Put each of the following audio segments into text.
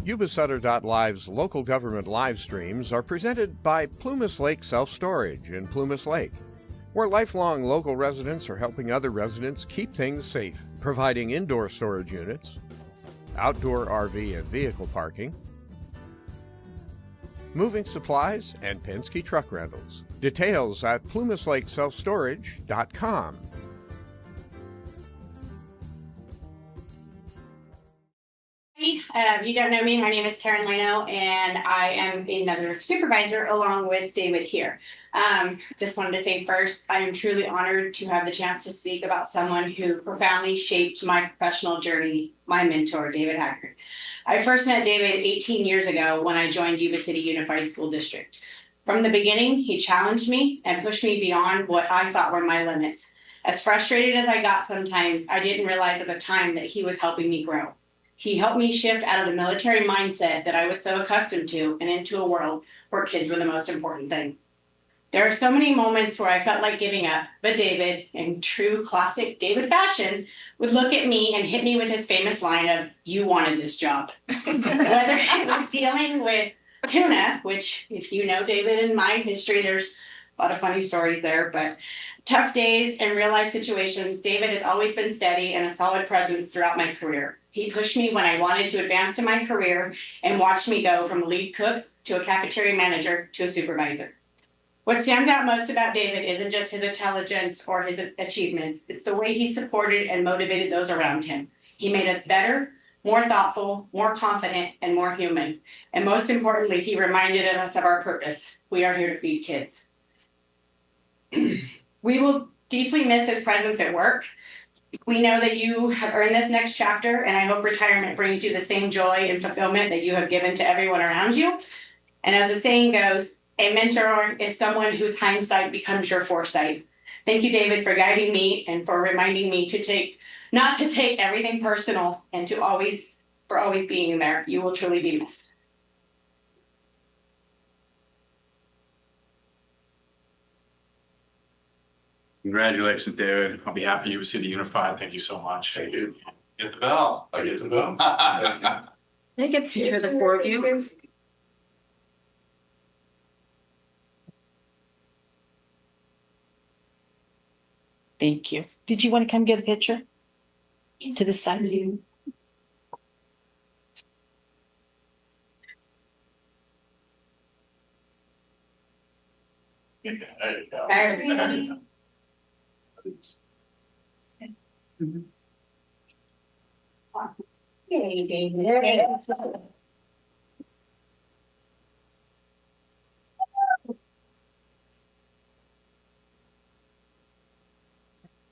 Yuba-Sutter.LIVE's local government live streams are presented by Plumas Lake Self-Storage in Plumas Lake, where lifelong local residents are helping other residents keep things safe, providing indoor storage units, outdoor RV and vehicle parking, moving supplies, and Penske truck rentals. Details at plumaslakeselfstorage.com. You don't know me, my name is Karen Lino, and I am another supervisor along with David here. Just wanted to say first, I am truly honored to have the chance to speak about someone who profoundly shaped my professional journey, my mentor, David Haggard. I first met David 18 years ago when I joined Yuba City Unified School District. From the beginning, he challenged me and pushed me beyond what I thought were my limits. As frustrated as I got sometimes, I didn't realize at the time that he was helping me grow. He helped me shift out of the military mindset that I was so accustomed to and into a world where kids were the most important thing. There are so many moments where I felt like giving up, but David, in true classic David fashion, would look at me and hit me with his famous line of, "You wanted this job." Whether it was dealing with tuna, which if you know David and my history, there's a lot of funny stories there, but tough days and real life situations, David has always been steady and a solid presence throughout my career. He pushed me when I wanted to advance in my career and watched me go from a lead cook to a cafeteria manager to a supervisor. What stands out most about David isn't just his intelligence or his achievements, it's the way he supported and motivated those around him. He made us better, more thoughtful, more confident, and more human. And most importantly, he reminded us of our purpose. We are here to feed kids. We will deeply miss his presence at work. We know that you have earned this next chapter, and I hope retirement brings you the same joy and fulfillment that you have given to everyone around you. And as the saying goes, a mentor is someone whose hindsight becomes your foresight. Thank you, David, for guiding me and for reminding me not to take everything personal and for always being there. You will truly be missed. Congratulations, David. On behalf of Yuba City Unified, thank you so much. Thank you. Get the bell. I get the bell. Can I get a picture of the four of you? Thank you. Did you want to come get a picture? To the side of you. There you go. Yay, David.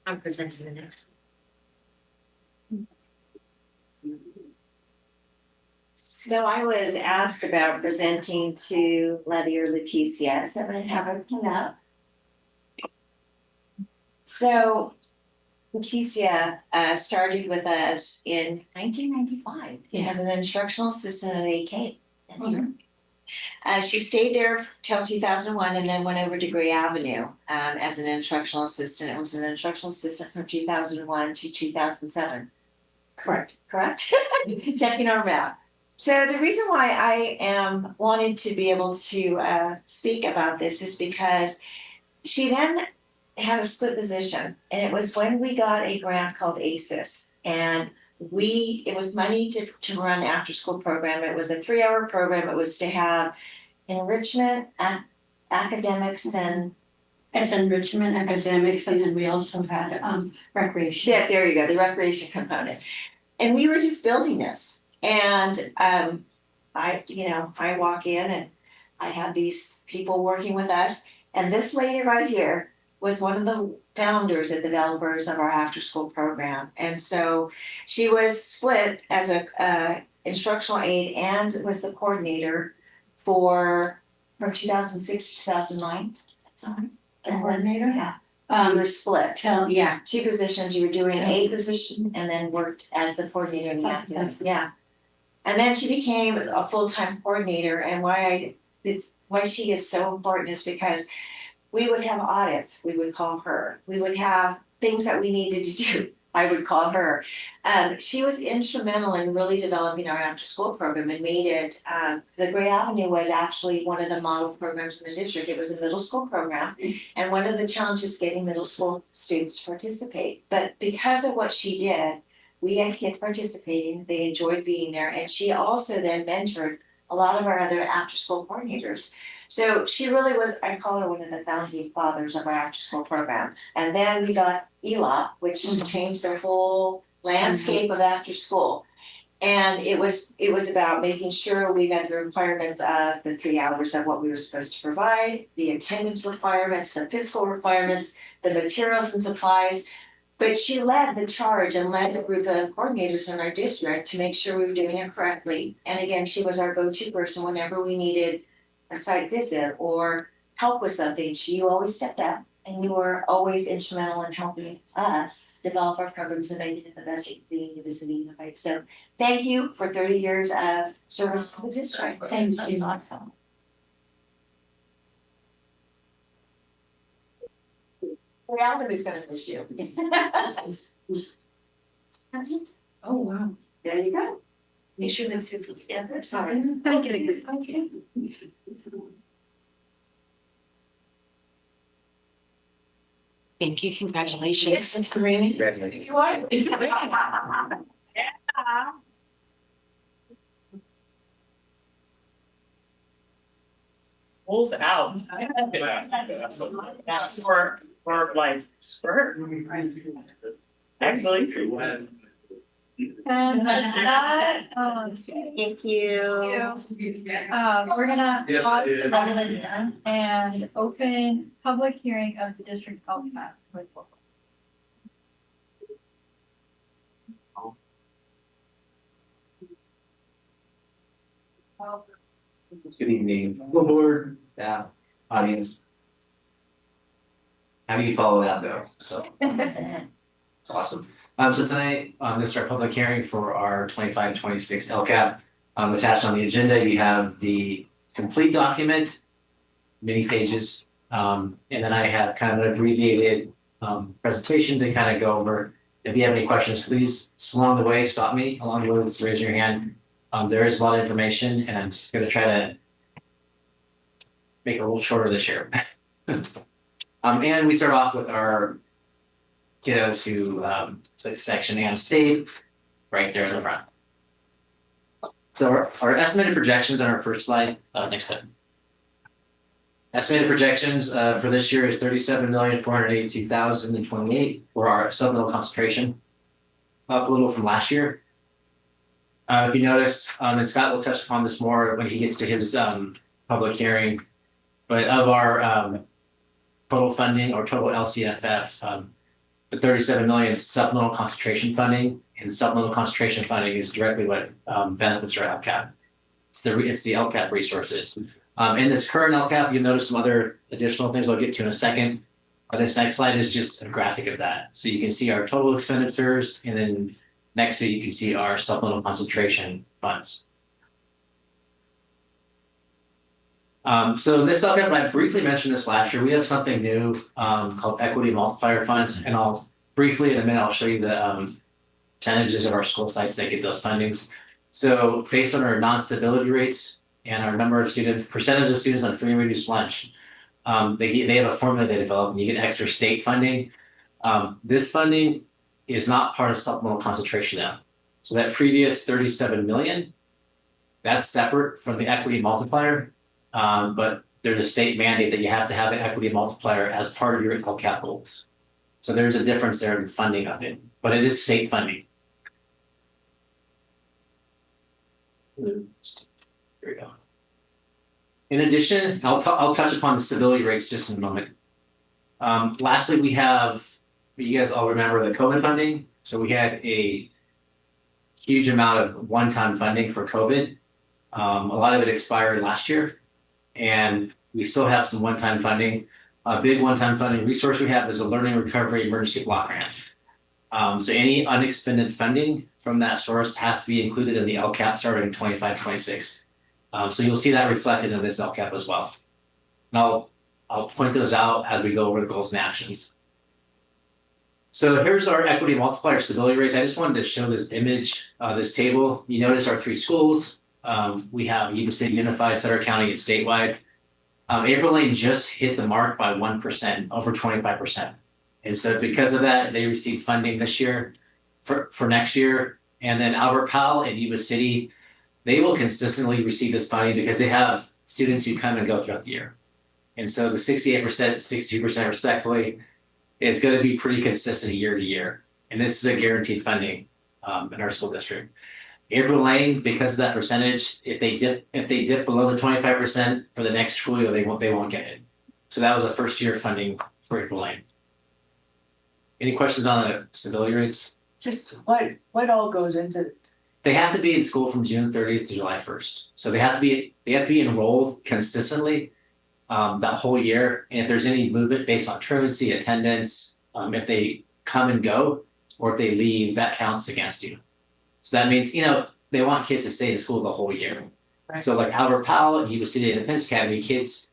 I'm presenting the next one. So I was asked about presenting to Letty or Leticia, so I'm going to have her come up. So Leticia started with us in 1995 as an instructional assistant at AK. She stayed there till 2001 and then went over to Gray Avenue as an instructional assistant. It was an instructional assistant from 2001 to 2007. Correct. Checking our map. So the reason why I wanted to be able to speak about this is because she then had a split position, and it was when we got a grant called ACES, and it was money to run after school program. It was a 3-hour program. It was to have enrichment, academics, and As enrichment, academics, and then we also had recreation. yeah, there you go, the recreation component. And we were just building this. And I walk in and I have these people working with us. And this lady right here was one of the founders and developers of our after school program. And so she was split as a instructional aide and was the coordinator from 2006 to 2009. Is that something? The coordinator? Yeah. You were split. Yeah. 2 positions. You were doing a position and then worked as the coordinator in the afternoon. Yeah. And then she became a full-time coordinator. And why she is so important is because we would have audits. We would call her. We would have things that we needed to do. I would call her. She was instrumental in really developing our after-school program and made it, the Gray Avenue was actually one of the model programs in the district. It was a middle school program. And one of the challenges getting middle school students to participate. But because of what she did, we had kids participating, they enjoyed being there. And she also then mentored a lot of our other after-school coordinators. So she really was, I call her one of the founding fathers of our after-school program. And then we got ELOP, which changed the whole landscape of after-school. And it was about making sure we met the requirements of the 3 hours of what we were supposed to provide, the attendance requirements, the fiscal requirements, the materials and supplies. But she led the charge and led a group of coordinators in our district to make sure we were doing it correctly. And again, she was our go-to person whenever we needed a site visit or help with something. You always stepped up and you were always instrumental in helping us develop our programs and making it the best it could be in Division Unified. So thank you for 30 years of service to the district. Thank you. That's awesome. Reality's gonna miss you. Oh, wow. There you go. Make sure them two together. Fine. Thank you. Okay. Thank you, congratulations. If you want. Pulls out. For like skirt. Actually. Thank you. We're gonna pause the presentation and open public hearing of the district LCAP with local. Good evening, full board, staff, audience. How do you follow that though? So it's awesome. So tonight, this is our public hearing for our 25-26 LCAP. Attached on the agenda, you have the complete document, many pages. And then I have kind of an abbreviated presentation to kind of go over. If you have any questions, please along the way, stop me along the way, just raise your hand. There is a lot of information and I'm just gonna try to make it a little shorter this year. And we start off with our kiddos who took section and state right there in the front. So our estimated projections on our first slide, next one. Estimated projections for this year is 37,482,028 for our submiddle concentration, up a little from last year. If you notice, and Scott will touch upon this more when he gets to his public hearing, but of our total funding or total LCFF, the 37 million is supplemental concentration funding, and supplemental concentration funding is directly what benefits our LCAP. It's the LCAP resources. In this current LCAP, you'll notice some other additional things I'll get to in a second. This next slide is just a graphic of that. So you can see our total expenditures, and then next to it, you can see our supplemental concentration funds. So this LCAP, I briefly mentioned this last year. We have something new called equity multiplier funds, and I'll briefly in a minute I'll show you the percentages of our school sites that get those fundings. So based on our non-stability rates and our number of students, percentage of students on free and reduced lunch, they have a formula they develop, and you get extra state funding. This funding is not part of supplemental concentration now. So that previous 37 million, that's separate from the equity multiplier. But there's a state mandate that you have to have an equity multiplier as part of your LCAP goals. So there's a difference there in funding of it, but it is state funding. Here we go. In addition, I'll touch upon the stability rates just in a moment. Lastly, we have, you guys all remember the COVID funding. So we had a huge amount of one-time funding for COVID. A lot of it expired last year. And we still have some one-time funding. A big one-time funding resource we have is a learning recovery emergency block grant. So any unexpended funding from that source has to be included in the LCAP starting in 25-26. So you'll see that reflected in this LCAP as well. And I'll point those out as we go over the goals and actions. So here's our equity multiplier stability rates. I just wanted to show this image, this table. You notice our 3 schools. We have Yuba City Unified, Sutter County, and statewide. April Lane just hit the mark by 1%, over 25%. And so because of that, they received funding this year for next year. And then Albert Powell and Yuba City, they will consistently receive this funding because they have students who come and go throughout the year. And so the 68%, 62% respectively is going to be pretty consistent year to year. And this is a guaranteed funding in our school district. April Lane, because of that percentage, if they dip below the 25% for the next school year, they won't get it. So that was a first year funding for April Lane. Any questions on the stability rates? Just what all goes into? They have to be in school from June 30th to July 1st. So they have to be enrolled consistently that whole year. And if there's any movement based on truancy, attendance, if they come and go, or if they leave, that counts against you. So that means, they want kids to stay in school the whole year. Right. So like Albert Powell and Yuba City Independence Academy kids,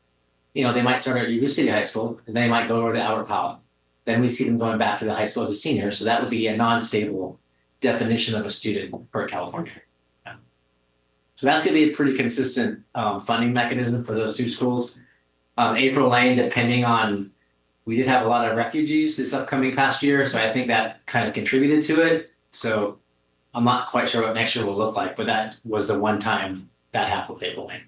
they might start at Yuba City High School and they might go over to Albert Powell. Then we see them going back to the high school as a senior. So that would be a non-stable definition of a student per California. Yeah. So that's going to be a pretty consistent funding mechanism for those 2 schools. April Lane, depending on, we did have a lot of refugees this upcoming past year, so I think that kind of contributed to it. So I'm not quite sure what next year will look like, but that was the one time that happened with April Lane.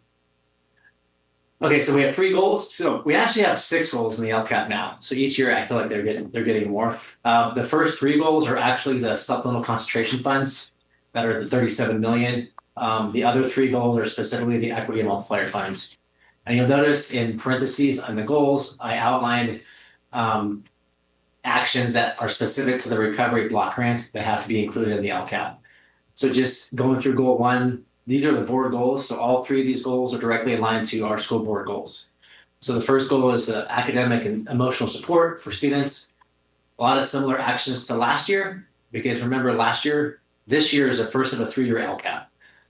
Okay, so we have 3 goals. So we actually have 6 goals in the LCAP now. So each year I feel like they're getting more. The first 3 goals are actually the supplemental concentration funds that are the 37 million. The other 3 goals are specifically the equity and multiplier funds. And you'll notice in parentheses on the goals, I outlined actions that are specific to the recovery block grant that have to be included in the LCAP. So just going through goal 1, these are the board goals. So all 3 of these goals are directly aligned to our school board goals. So the first goal is the academic and emotional support for students. A lot of similar actions to last year, because remember this year is the first of a 3-year LCAP.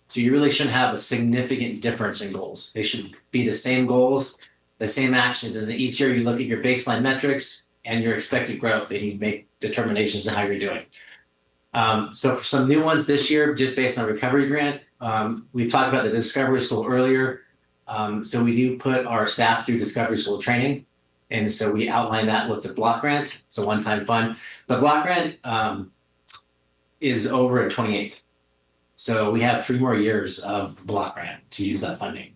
So you really shouldn't have a significant difference in goals. They should be the same goals, the same actions, and then each year you look at your baseline metrics and your expected growth and you make determinations on how you're doing. So for some new ones this year, just based on recovery grant, we've talked about the Discovery School earlier. So we do put our staff through Discovery School training. And so we outline that with the block grant. It's a one-time fund. The block grant is over at 28. So we have 3 more years of block grant to use that funding.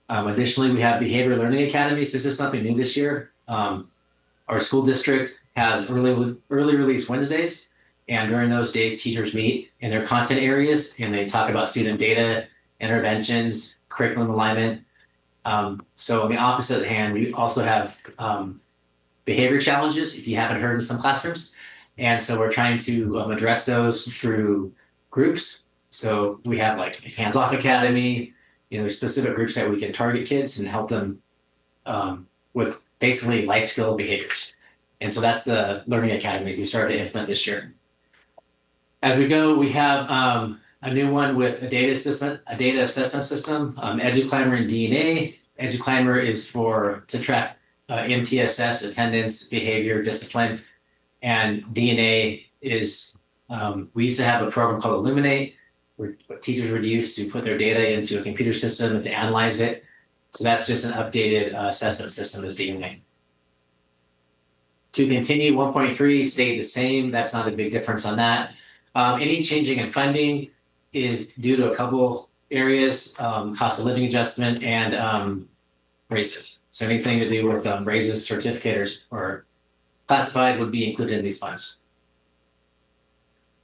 Additionally, we have behavior learning academies. This is something new this year. Our school district has early release Wednesdays. And during those days, teachers meet in their content areas and they talk about student data, interventions, curriculum alignment. So on the opposite hand, we also have behavior challenges, if you haven't heard, in some classrooms. And so we're trying to address those through groups. So we have like Hands Off Academy, specific groups that we can target kids and help them with basically life skill behaviors. And so that's the learning academies we started to implement this year. As we go, we have a new one with a data assessment system, EduClimber and DNA. EduClimber is to track MTSS, attendance, behavior, discipline. And DNA is, we used to have a program called Illuminate, where teachers would use to put their data into a computer system and to analyze it. So that's just an updated assessment system as DNA. To continue, 1.3 stayed the same. That's not a big difference on that. Any changing in funding is due to a couple areas, cost of living adjustment and raises. So anything to do with raises, certificators, or classified would be included in these funds.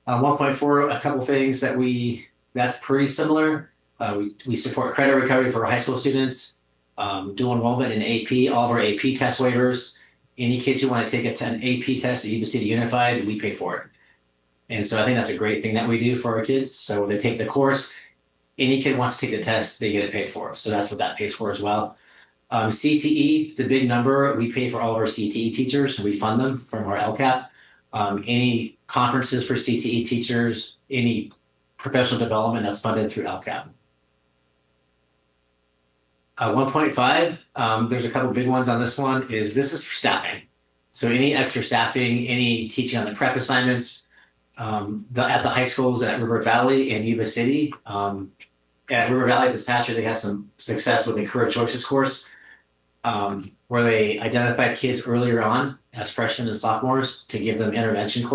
1.4, a couple things that's pretty similar. We support credit recovery for high school students, dual enrollment in AP, all of our AP test waivers. Any kids who want to take an AP test at Yuba City Unified, we pay for it. And so I think that's a great thing that we do for our kids. So they take the course, any kid wants to take the test, they get it paid for. So that's what that pays for as well. CTE, it's a big number. We pay for all of our CTE teachers. We fund them from our LCAP. Any conferences for CTE teachers, any professional development that's funded through LCAP. 1.5, there's a couple big ones on this one. This is for staffing. So any extra staffing, any teaching on the prep assignments, at the high schools at River Valley and Yuba City. At River Valley this past year, they had some success with the Career Choices course, where they identified kids earlier on as freshmen and sophomores to give them intervention in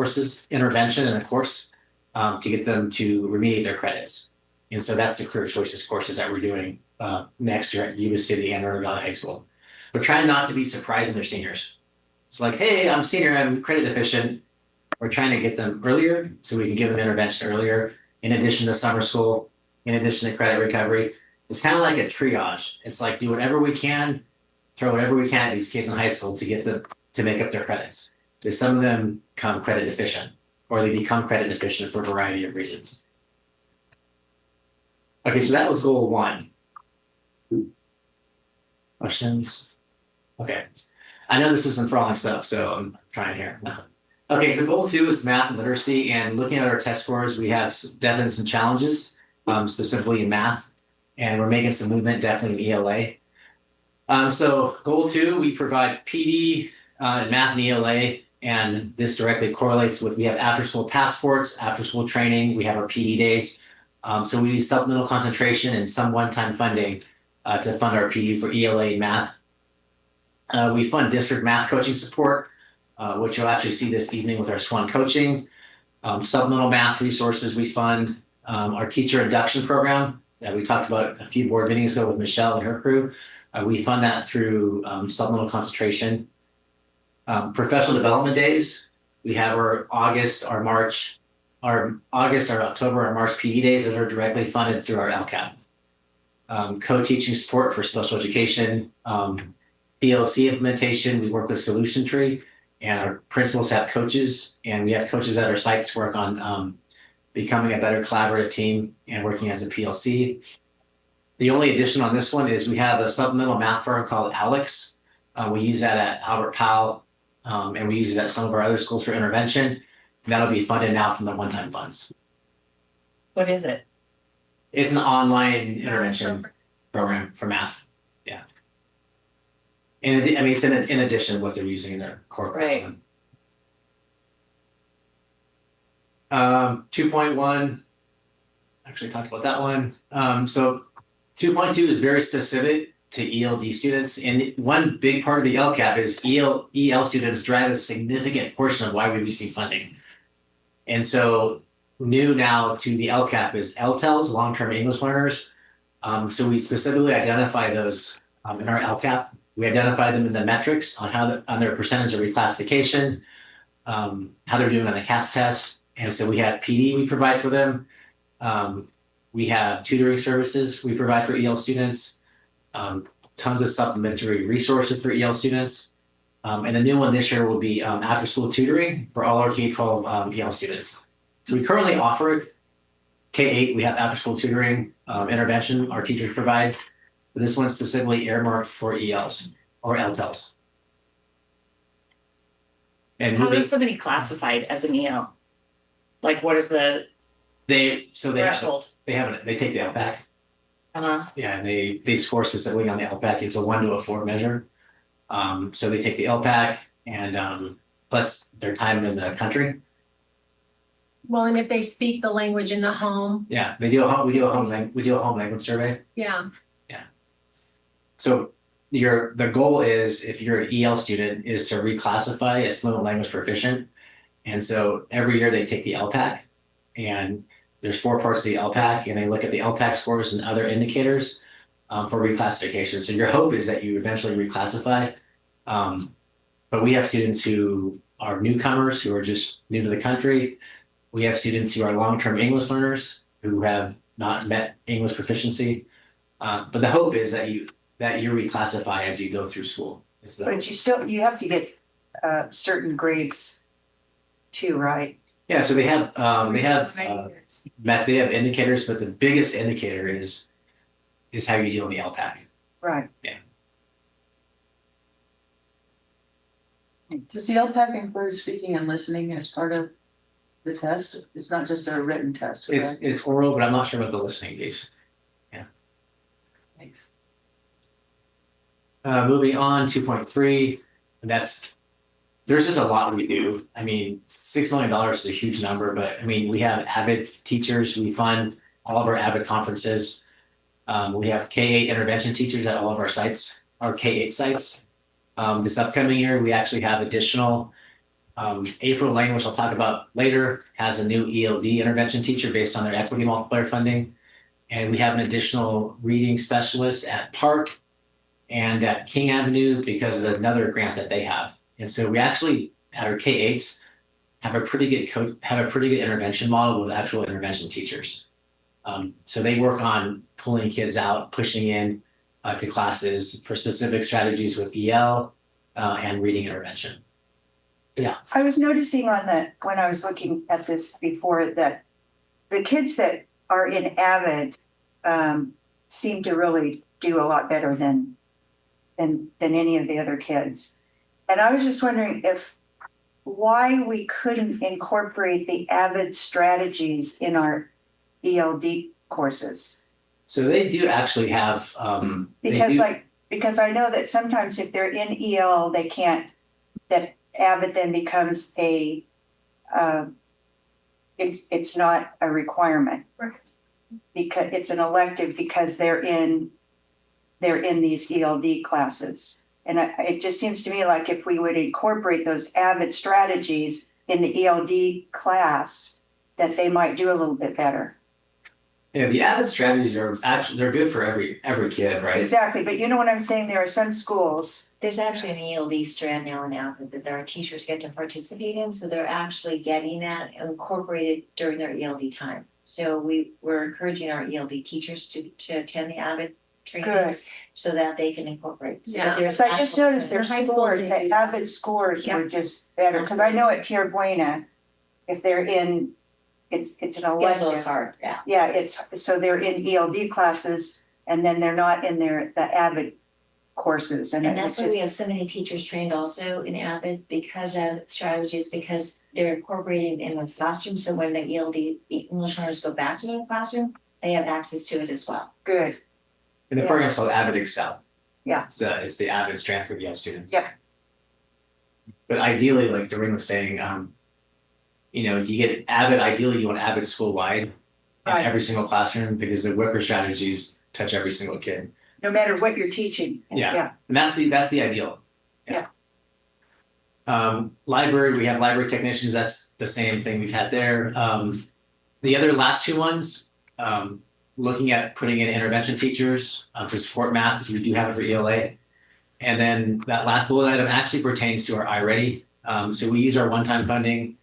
a course, to get them to remediate their credits. And so that's the Career Choices courses that we're doing next year at Yuba City and River Valley High School. We're trying not to be surprised when they're seniors. It's like, hey, I'm senior, I'm credit deficient. We're trying to get them earlier so we can give them intervention earlier, in addition to summer school, in addition to credit recovery. It's kind of like a triage. It's like do whatever we can, throw whatever we can at these kids in high school to get them to make up their credits. Because some of them become credit deficient, or they become credit deficient for a variety of reasons. Okay, so that was goal 1. Questions? Okay. I know this is enthralling stuff, so I'm trying here. Okay, so goal 2 is math and literacy, and looking at our test scores, we have definitely some challenges, specifically in math, and we're making some movement definitely in ELA. So goal 2, we provide PD in math and ELA, and this directly correlates with, we have after school passports, after school training, we have our PD days. So we use supplemental concentration and some one-time funding to fund our PD for ELA and math. We fund district math coaching support, which you'll actually see this evening with our SWAN coaching. Supplemental math resources we fund. Our teacher induction program that we talked about a few board meetings ago with Michelle and her crew. We fund that through supplemental concentration. Professional development days. We have our August, our October, our March PD days that are directly funded through our LCAP. Co-teaching support for special education. PLC implementation, we work with Solution Tree, and our principals have coaches, and we have coaches at our sites to work on becoming a better collaborative team and working as a PLC. The only addition on this one is we have a supplemental math program called Alex. We use that at Albert Powell, and we use it at some of our other schools for intervention. And that'll be funded now from the one-time funds. What is it? It's an online intervention program for math. Yeah. And I mean, it's in addition to what they're using in their core curriculum. 2.1, actually talked about that one. So 2.2 is very specific to ELD students. And one big part of the LCAP is EL students drive a significant portion of why we receive funding. And so new now to the LCAP is LTELs, long-term English learners. So we specifically identify those in our LCAP. We identify them in the metrics on on their percentage of reclassification, how they're doing on the CASP test. And so we have PD we provide for them. We have tutoring services we provide for EL students, tons of supplementary resources for EL students. And the new one this year will be after school tutoring for all our K-12 EL students. So we currently offer it. K-8, we have after school tutoring intervention our teachers provide. But this one's specifically earmarked for ELs or LTELs. And How is somebody classified as an EL? Like, what is the threshold? They take the LPAC. Yeah, and they score specifically on the LPAC. It's a 1 to a 4 measure. So they take the LPAC and plus their time in the country. Well, and if they speak the language in the home. Yeah, we do a home language survey. Yeah. So the goal is, if you're an EL student, is to reclassify as fluent language proficient. And so every year they take the LPAC, and there's 4 parts of the LPAC, and they look at the LPAC scores and other indicators for reclassification. So your hope is that you eventually reclassify. But we have students who are newcomers, who are just new to the country. We have students who are long-term English learners who have not met English proficiency. But the hope is that you reclassify as you go through school. But you have to get certain grades too, right? Yeah, so they have indicators, but the biggest indicator is how you deal in the LPAC. Right. Yeah. Does the LPAC include speaking and listening as part of the test? It's not just a written test, right? It's oral, but I'm not sure about the listening piece. Yeah. Thanks. Moving on, 2.3, that's there's just a lot we do. I mean, $6 million is a huge number, but I mean, we have avid teachers. We fund all of our avid conferences. We have K-8 intervention teachers at all of our sites, our K-8 sites. This upcoming year, we actually have additional, April Lane, which I'll talk about later, has a new ELD intervention teacher based on their equity multiplier funding. And we have an additional reading specialist at Park and at King Avenue because of another grant that they have. And so we actually, at our K-8s, have a pretty good intervention model with actual intervention teachers. So they work on pulling kids out, pushing in to classes for specific strategies with EL and reading intervention. Yeah. I was noticing when I was looking at this before, that the kids that are in AVID seem to really do a lot better than any of the other kids. And I was just wondering why we couldn't incorporate the AVID strategies in our ELD courses. So they do actually have because I know that sometimes if they're in EL, they can't, that AVID then becomes it's not a requirement. Right. Because it's an elective because they're in these ELD classes. And it just seems to me like if we would incorporate those AVID strategies in the ELD class, that they might do a little bit better. Yeah, the AVID strategies are actually, they're good for every kid, right? Exactly, but you know what I'm saying? There are some schools. There's actually an ELD strand now in APID that our teachers get to participate in, so they're actually getting that incorporated during their ELD time. So we're encouraging our ELD teachers to attend the AVID trainings so that they can incorporate. So Yeah. there's I just noticed their high school scores, they the do that. AVID scores Yeah. were just better, because I know at Tierra Buena, if they're in, it's an schedule elective. is hard, yeah. Yeah, so they're in ELD classes and then they're not in the AVID courses. And And it that's was why we just, have so many teachers trained also in AVID because of strategies, because they're incorporating in the classroom. So when the ELD English learners go back to the classroom, they have access to it as well. good. And the program's called AVID Excel. Yeah. It's the AVID strand for EL students. Yeah. But ideally, like Doreen was saying, if you get AVID, ideally you want AVID school-wide in Right. every single classroom because the Wicker strategies touch every single kid. No matter what you're teaching. Yeah. And that's the ideal. Yeah. Library, we have library technicians, that's the same thing we've had there. The other last two ones, looking at putting in intervention teachers to support math, because we do have it for ELA. And then that last bullet item actually pertains to our iReady. So we use our one-time funding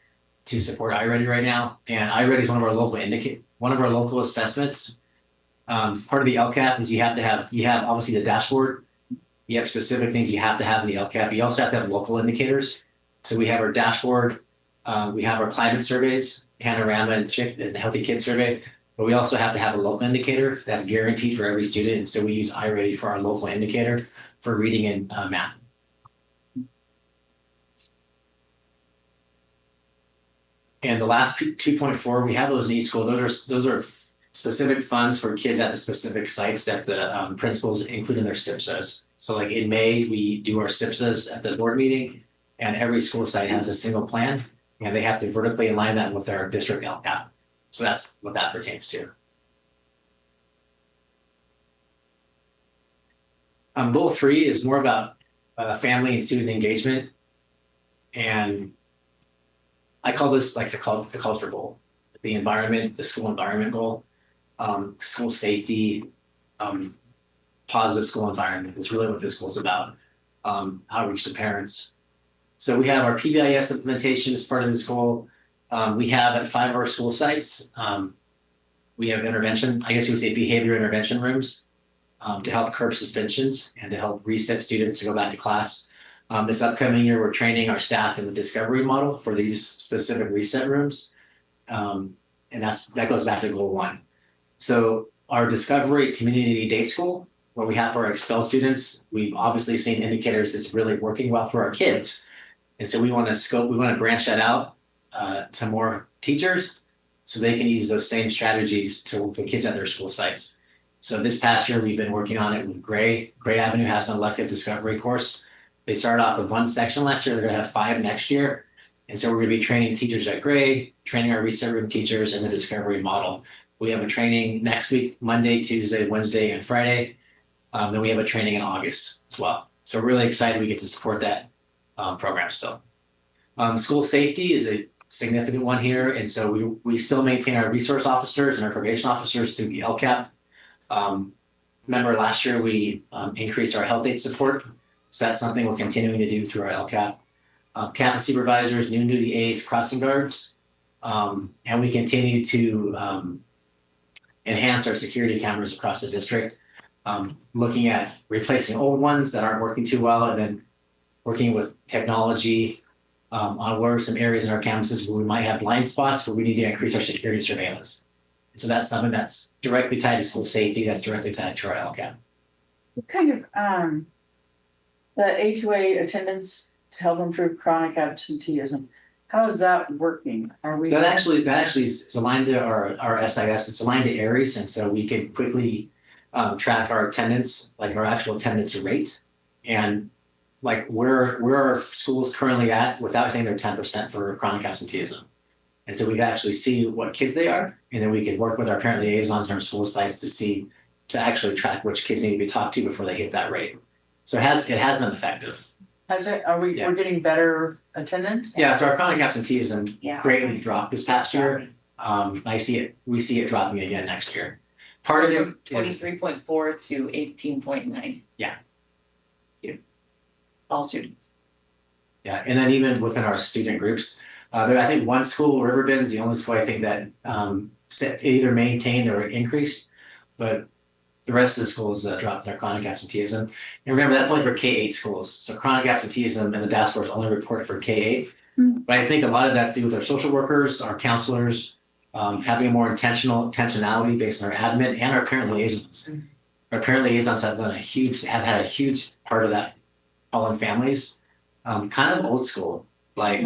to support iReady right now. And iReady is one of our local assessments. Part of the LCAP is you have obviously the dashboard. You have specific things you have to have in the LCAP. You also have to have local indicators. So we have our dashboard, we have our climate surveys, Panorama and Healthy Kids Survey, but we also have to have a local indicator that's guaranteed for every student. And so we use iReady for our local indicator for reading and math. And the last 2.4, we have those in each school. Those are specific funds for kids at the specific sites that the principals include in their SIPSAs. So like in May, we do our SIPSAs at the board meeting, and every school site has a single plan, and they have to vertically align that with their district LCAP. So that's what that pertains to. Goal 3 is more about family and student engagement. And I call this like the culture goal, the environment, the school environment goal, school safety, positive school environment is really what this goal is about, outreach to parents. So we have our PBIS implementation as part of this goal. We have at 5 of our school sites, we have intervention, I guess you would say behavior intervention rooms to help curb suspensions and to help reset students to go back to class. This upcoming year, we're training our staff in the discovery model for these specific reset rooms. And that goes back to goal 1. So our discovery community day school, what we have for our expel students, we've obviously seen indicators it's really working well for our kids. And so we want to branch that out to more teachers so they can use those same strategies to the kids at their school sites. So this past year, we've been working on it with Gray. Gray Avenue has an elective discovery course. They started off with 1 section last year, they're gonna have 5 next year. And so we're gonna be training teachers at grade, training our reset room teachers in the discovery model. We have a training next week, Monday, Tuesday, Wednesday, and Friday. Then we have a training in August as well. So we're really excited we get to support that program still. School safety is a significant one here. And so we still maintain our resource officers and our probation officers through the LCAP. Remember last year we increased our health aid support. So that's something we're continuing to do through our LCAP. Campus supervisors, new duty aides, crossing guards. And we continue to enhance our security cameras across the district. Looking at replacing old ones that aren't working too well, and then working with technology on where some areas in our campuses where we might have blind spots where we need to increase our security surveillance. And so that's something that's directly tied to school safety, that's directly tied to our LCAP. What kind of, the A2A attendance to help improve chronic absenteeism, how is that working? Are we? So that actually is aligned to our SIS, it's aligned to ARIES, and so we can quickly track our attendance, like our actual attendance rate, and like where our schools currently at without hitting their 10% for chronic absenteeism. And so we can actually see what kids they are, and then we can work with our parent liaisons in our school sites to actually track which kids need to be talked to before they hit that rate. So it has been effective. Has it, we're getting better attendance? Yeah, so our chronic absenteeism Yeah. greatly dropped this past year. We see it dropping again next year. Part of it is 23.4 to 18.9. Yeah. All students. Yeah, and then even within our student groups, I think one school, Riverbend, is the only school I think that either maintained or increased, but the rest of the schools dropped their chronic absenteeism. And remember, that's only for K-8 schools. So chronic absenteeism and the dashboard is only reported for K-8. But I think a lot of that's to do with our social workers, our counselors, having a more intentionality based on our admin and our parent liaisons. Our parent liaisons have had a huge part of that calling families, kind of old school, like.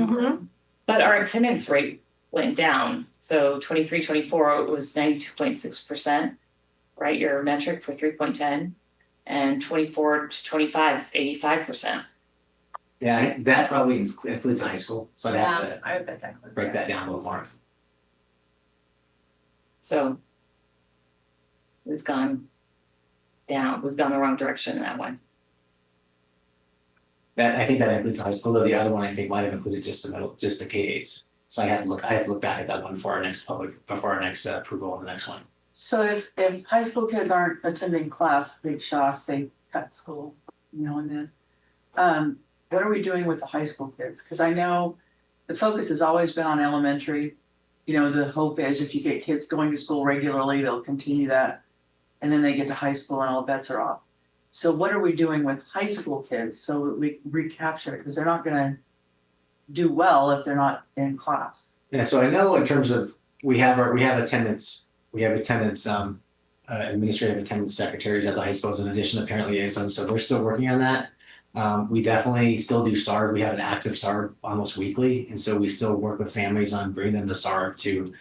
But our attendance rate went down. So 23-24 it was 92.6%, right? Your metric for 3.10, and 24 to 25 is 85%. Yeah, that probably includes high school. So I'd have to I bet that break that down a little more. So we've gone down. We've gone the wrong direction in that one. I think that includes high school, though the other one I think might have included just the K-8s. So I have to look back at that one before our next approval on the next one. So if high school kids aren't attending class, big shock, they cut school, and then. What are we doing with the high school kids? Because I know the focus has always been on elementary. The hope is if you get kids going to school regularly, they'll continue that. And then they get to high school and all bets are off. So what are we doing with high school kids so that we recapture it? Because they're not gonna do well if they're not in class. Yeah, so I know in terms of we have attendance, administrative attendance secretaries at the high schools in addition to parent liaisons, so they're still working on that. We definitely still do SARB. We have an active SARB almost weekly, and so we still work with families on bringing them to SARB to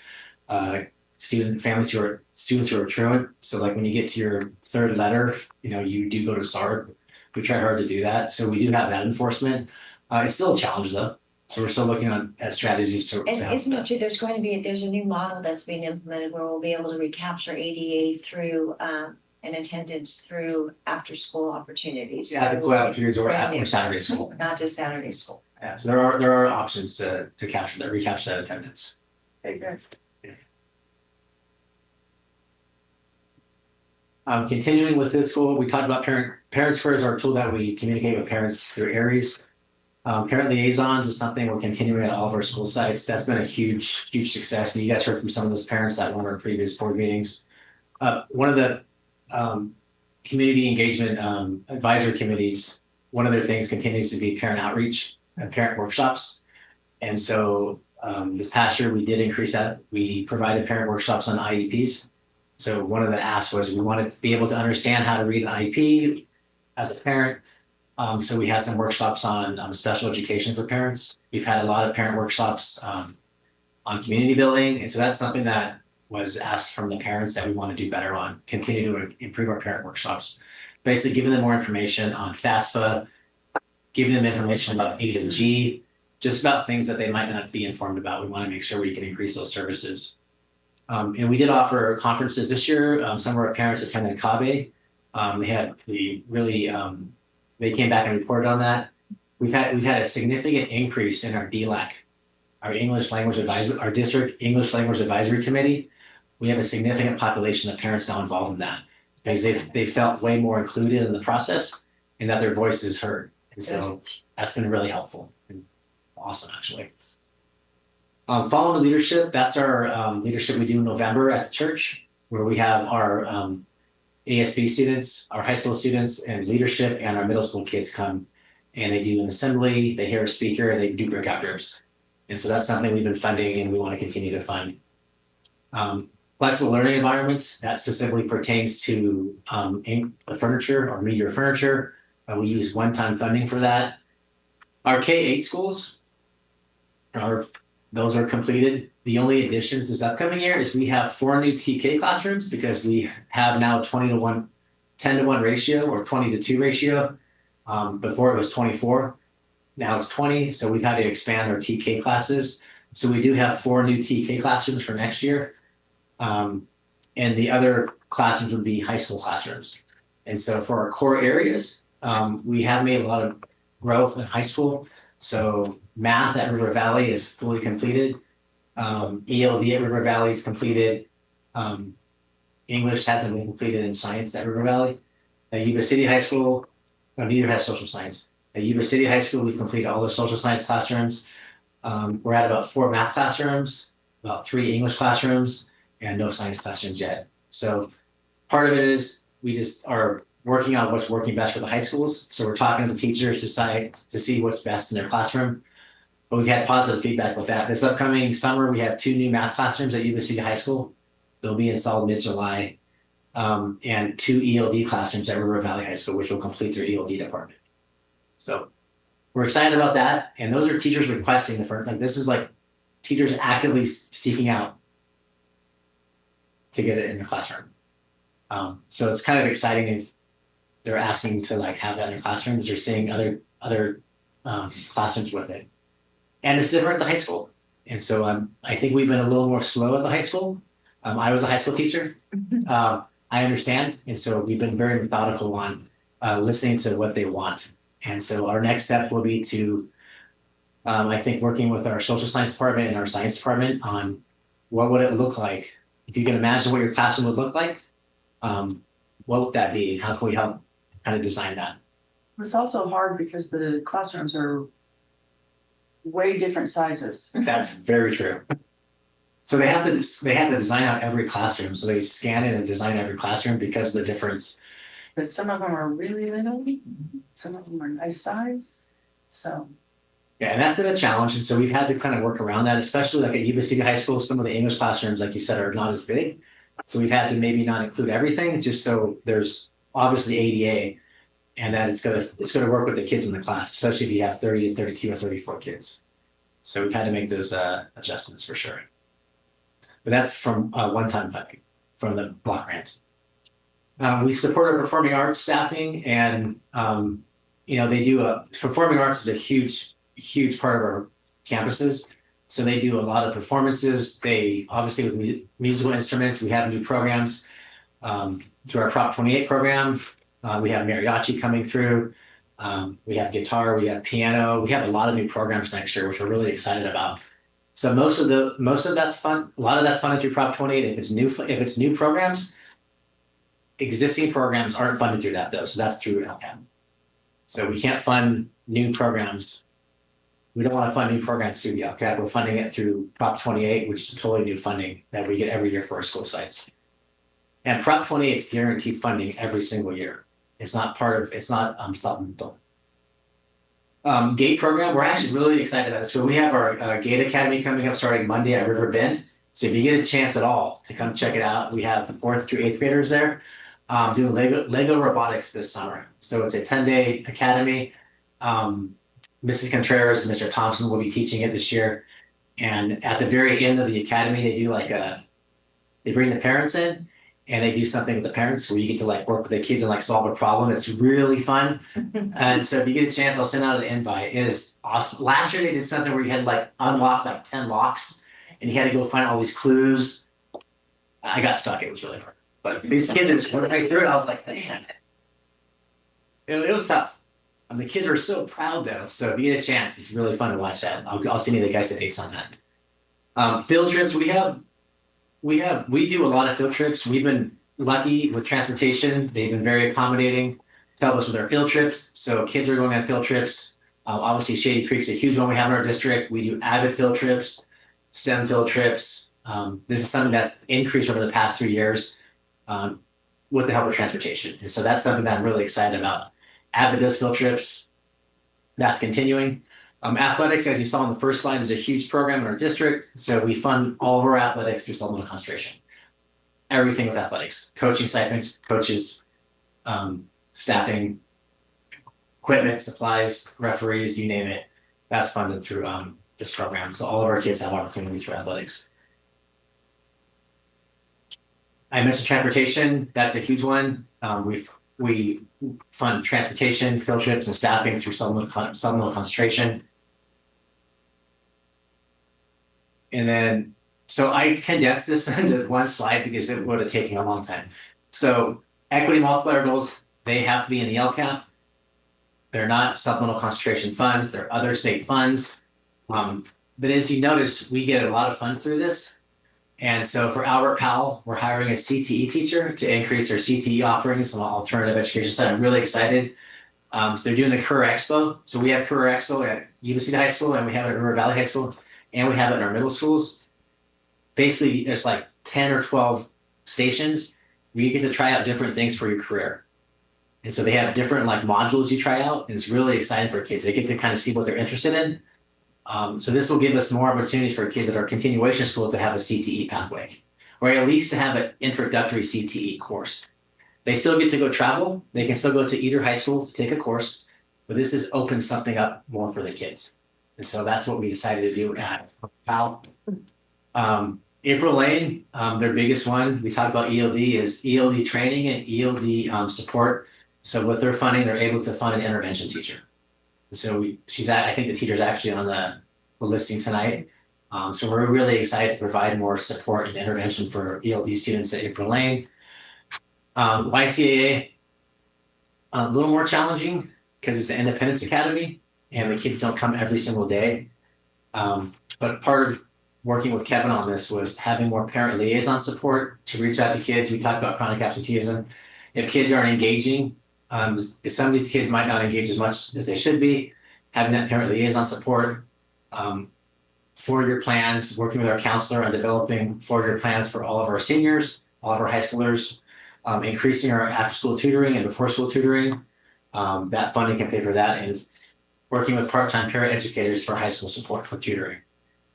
students who are truant. So like when you get to your third letter, you do go to SARB. We try hard to do that. So we do have that enforcement. It's still a challenge though. So we're still looking at strategies to And help isn't that. it true, there's a new model that's being implemented where we'll be able to recapture ADA through and attendance through after school opportunities. Yeah, the opportunities or Saturday school. Not just Saturday school. Yeah, so there are options to recapture that attendance. Okay, good. Continuing with this goal, we talked about parent squares are a tool that we communicate with parents through ARIES. Parent liaisons is something we're continuing at all of our school sites. That's been a huge success. And you guys heard from some of those parents at one of our previous board meetings. One of the community engagement advisory committees, one of their things continues to be parent outreach and parent workshops. And so this past year we did increase that. We provided parent workshops on IEPs. So one of the asks was we wanted to be able to understand how to read an IEP as a parent. So we had some workshops on special education for parents. We've had a lot of parent workshops on community building. And so that's something that was asked from the parents that we want to do better on, continue to improve our parent workshops. Basically giving them more information on FAFSA, giving them information about A to G, just about things that they might not be informed about. We want to make sure we can increase those services. And we did offer conferences this year. Some of our parents attended CABE. They came back and reported on that. We've had a significant increase in our DLAC, our English Language Advisory, our district English Language Advisory Committee. We have a significant population of parents now involved in that because they felt way more included in the process and that their voice is heard. And so that's been really helpful and awesome, actually. Following the leadership, that's our leadership we do in November at the church, where we have our ASB students, our high school students, and leadership, and our middle school kids come and they do an assembly, they hear a speaker, and they do breakout groups. And so that's something we've been funding and we want to continue to fund. Flexible learning environments, that specifically pertains to the furniture or media furniture. We use one-time funding for that. Our K-8 schools, those are completed. The only additions this upcoming year is we have 4 new TK classrooms because we have now 10-to-1 ratio or 20-to-2 ratio. Before it was 24, now it's 20. So we've had to expand our TK classes. So we do have 4 new TK classrooms for next year. And the other classrooms would be high school classrooms. And so for our core areas, we have made a lot of growth in high school. So math at River Valley is fully completed. ELD at River Valley is completed. English hasn't been completed in science at River Valley. At Yuba City High School, neither has social science. At Yuba City High School, we've completed all the social science classrooms. We're at about 4 math classrooms, about 3 English classrooms, and no science classrooms yet. So part of it is we just are working on what's working best for the high schools. So we're talking to the teachers to see what's best in their classroom. But we've had positive feedback with that. This upcoming summer, we have 2 new math classrooms at Yuba City High School. They'll be installed mid-July. And 2 ELD classrooms at River Valley High School, which will complete their ELD department. So we're excited about that. And those are teachers requesting this is like teachers actively seeking out to get it in their classroom. So it's kind of exciting if they're asking to have that in their classrooms. They're seeing other classrooms with it. And it's different at the high school. And so I think we've been a little more slow at the high school. I was a high school teacher. I understand. And so we've been very methodical on listening to what they want. And so our next step will be to, I think, working with our social science department and our science department on what would it look like. If you can imagine what your classroom would look like, what would that be? How can we help kind of design that? It's also hard because the classrooms are way different sizes. That's very true. So they have to design out every classroom. So they scan it and design every classroom because of the difference. But some of them are really little, some of them are nice size. So yeah, and that's been a challenge. And so we've had to kind of work around that, especially like at Yuba City High School. Some of the English classrooms, like you said, are not as big. So we've had to maybe not include everything, just so there's obviously ADA, and that it's gonna work with the kids in the class, especially if you have 30 to 32 or 34 kids. So we've had to make those adjustments for sure. But that's from one-time funding from the block grant. We support our performing arts staffing, and they do performing arts is a huge part of our campuses. So they do a lot of performances. They obviously with musical instruments, we have new programs through our Prop 28 program. We have mariachi coming through. We have guitar, we have piano. We have a lot of new programs next year, which we're really excited about. So most of that's fun. A lot of that's funded through Prop 28. If it's new programs, existing programs aren't funded through that though. So that's through LCAP. So we can't fund new programs. We don't want to fund new programs through the LCAP. We're funding it through Prop 28, which is totally new funding that we get every year for our school sites. And Prop 28 is guaranteed funding every single year. It's not supplemental. GATE program, we're actually really excited about this. So we have our GATE Academy coming up starting Monday at River Bend. So if you get a chance at all to come check it out, we have 4th through 8th graders there doing Lego robotics this summer. So it's a 10-day academy. Mrs. Contreras and Mr. Thompson will be teaching it this year. And at the very end of the academy, they do they bring the parents in and they do something with the parents where you get to like work with the kids and like solve a problem. It's really fun. And so if you get a chance, I'll send out an invite. It is awesome. Last year they did something where you had to like unlock like 10 locks and you had to go find all these clues. I got stuck. It was really hard. But these kids are just going right through it. I was like, man, it was tough. The kids were so proud though. So if you get a chance, it's really fun to watch that. I'll send you the guys that dates on that. Field trips, we do a lot of field trips. We've been lucky with transportation. They've been very accommodating to help us with our field trips. So kids are going on field trips. Obviously Shady Creek's a huge one we have in our district. We do AVID field trips, STEM field trips. This is something that's increased over the past 3 years with the help of transportation. And so that's something that I'm really excited about. AVID does field trips. That's continuing. Athletics, as you saw on the first slide, is a huge program in our district. So we fund all of our athletics through supplemental concentration. Everything with athletics, coaching stipends, coaches, staffing, equipment, supplies, referees, you name it. That's funded through this program. So all of our kids have opportunities for athletics. I mentioned transportation. That's a huge one. We fund transportation, field trips, and staffing through supplemental concentration. And then, so I condensed this into one slide because it would have taken a long time. So equity multiplier goals, they have to be in the LCAP. They're not supplemental concentration funds. They're other state funds. But as you notice, we get a lot of funds through this. And so for Albert Powell, we're hiring a CTE teacher to increase our CTE offerings on the alternative education side. I'm really excited. So they're doing the Career Expo. So we have Career Expo at Yuba-Sutter High School, and we have it at River Valley High School, and we have it in our middle schools. Basically, there's like 10 or 12 stations where you get to try out different things for your career. And so they have different like modules you try out, and it's really exciting for kids. They get to kind of see what they're interested in. So this will give us more opportunities for kids that are continuation school to have a CTE pathway, or at least to have an introductory CTE course. They still get to go travel. They can still go to either high school to take a course, but this has opened something up more for the kids. And so that's what we decided to do at PAL. April Lane, their biggest one, we talked about ELD, is ELD training and ELD support. So with their funding, they're able to fund an intervention teacher. So I think the teacher's actually on the listing tonight. So we're really excited to provide more support and intervention for ELD students at April Lane. YCAA, a little more challenging because it's an independence academy and the kids don't come every single day. But part of working with Kevin on this was having more parent liaison support to reach out to kids. We talked about chronic absenteeism. If kids aren't engaging, some of these kids might not engage as much as they should be, having that parent liaison support, 4-year plans, working with our counselor on developing 4-year plans for all of our seniors, all of our high schoolers, increasing our after-school tutoring and before-school tutoring. That funding can pay for that, and working with part-time paraeducators for high school support for tutoring.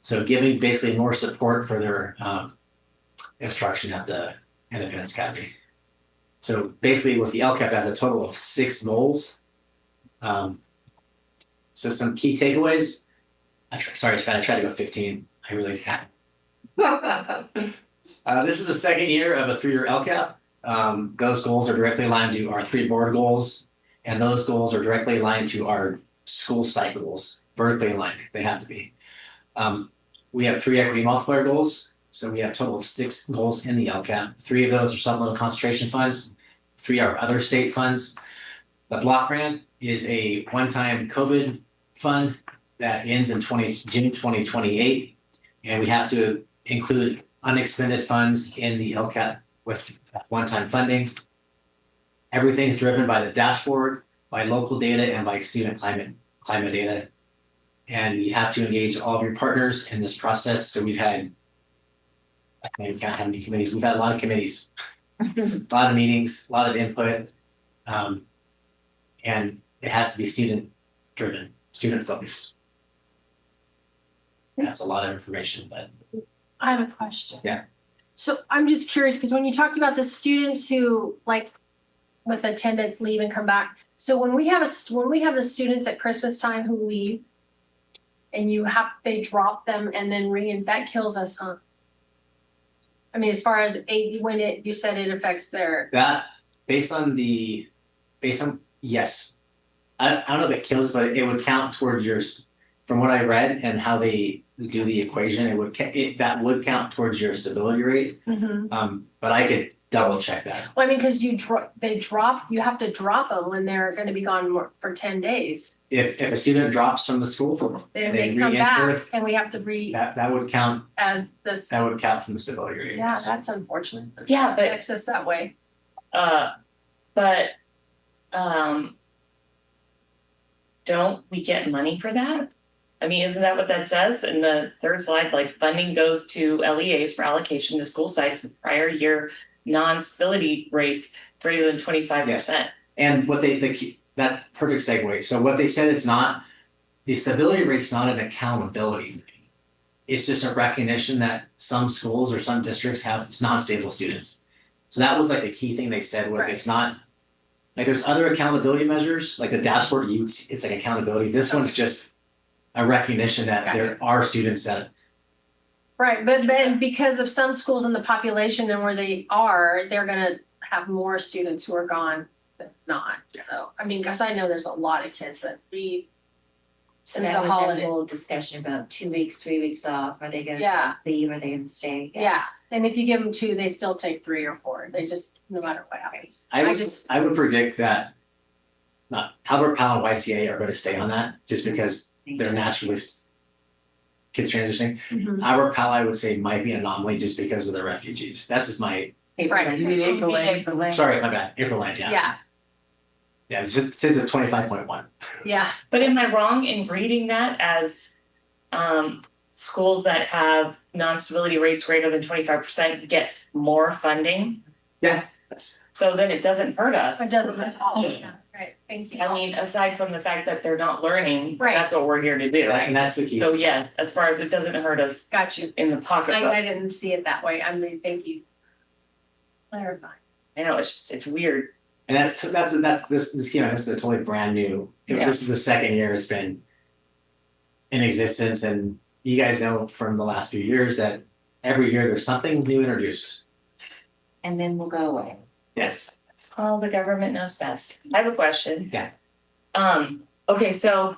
So giving basically more support for their instruction at the Independence Academy. So basically with the LCAP has a total of 6 goals. So some key takeaways. I tried to go 15. I really can't. This is the second year of a 3-year LCAP. Those goals are directly aligned to our 3 board goals, and those goals are directly aligned to our school site goals, vertically aligned. They have to be. We have 3 equity multiplier goals. So we have a total of 6 goals in the LCAP. 3 of those are supplemental concentration funds. 3 are other state funds. The block grant is a one-time COVID fund that ends in June 2028. And we have to include unexpended funds in the LCAP with one-time funding. Everything is driven by the dashboard, by local data, and by student climate data. And you have to engage all of your partners in this process. So we've had, I can't count how many committees. We've had a lot of committees, a lot of meetings, a lot of input. And it has to be student driven, student focused. That's a lot of information, but. I have a question. Yeah. So I'm just curious, because when you talked about the students who like with attendance leave and come back. So when we have the students at Christmas time who leave and they drop them and then that kills us, huh? I mean, as far as you said it affects their, That, based on, yes. I don't know if it kills, but it would count towards yours, from what I read and how they do the equation, that would count towards your stability rate. But I could double check that. well, I mean, cause you have to drop them when they're gonna be gone for 10 days. If a student drops from the school, Then they they come back re-enter, and we have to that would count, as this, that would count from the stability rate. yeah, that's unfortunate. Yeah, It but affects us that way. but don't we get money for that? I mean, isn't that what that says in the third slide? Like funding goes to LEAs for allocation to school sites with prior year non-stability rates greater than 25%. And what that's perfect segue. So what they said, it's not, the stability rate's not an accountability thing. It's just a recognition that some schools or some districts have non-stable students. So that was like the key thing they said was it's not, like there's other accountability measures, like the dashboard, it's like accountability. This one's just a recognition that there are students that. Right, but then because of some schools in the population and where they are, they're gonna have more students who are gone than not. So, I mean, cause I know there's a lot of kids that leave. So The that was holiday. that whole discussion about 2 weeks, 3 weeks off, are they Yeah. gonna leave, are they gonna stay? Yeah, and if you give them 2, they still take 3 or 4. They just, no matter what happens. I would predict that Albert Powell and YCA are gonna stay on that just because they're naturally kids transitioning. Mhm. Albert Powell, I would say, might be an anomaly just because of the refugees. That's just my, Right. You mean April Lane? sorry, my bad, April Lane, yeah. Yeah, Yeah, it says it's 25.1. yeah, But am I wrong in reading that as schools that have non-stability rates greater than 25% get more funding? Yeah. So then it doesn't hurt us. it doesn't matter. Yeah, right, thank you. I mean, aside from the fact that they're not learning, Right. that's what we're here to do. And that's the key. So yeah, as far as it doesn't hurt us Got you. in the pocketbook. I didn't see it that way. I mean, thank you. Clarifying. I know, it's weird. And that's this, you know, this is a totally brand new, Yeah. this is the second year it's been in existence, and you guys know from the last few years that every year there's something new introduced. And then we'll go away. Yes. Well, the government knows best. I have a question. Yeah. Okay, so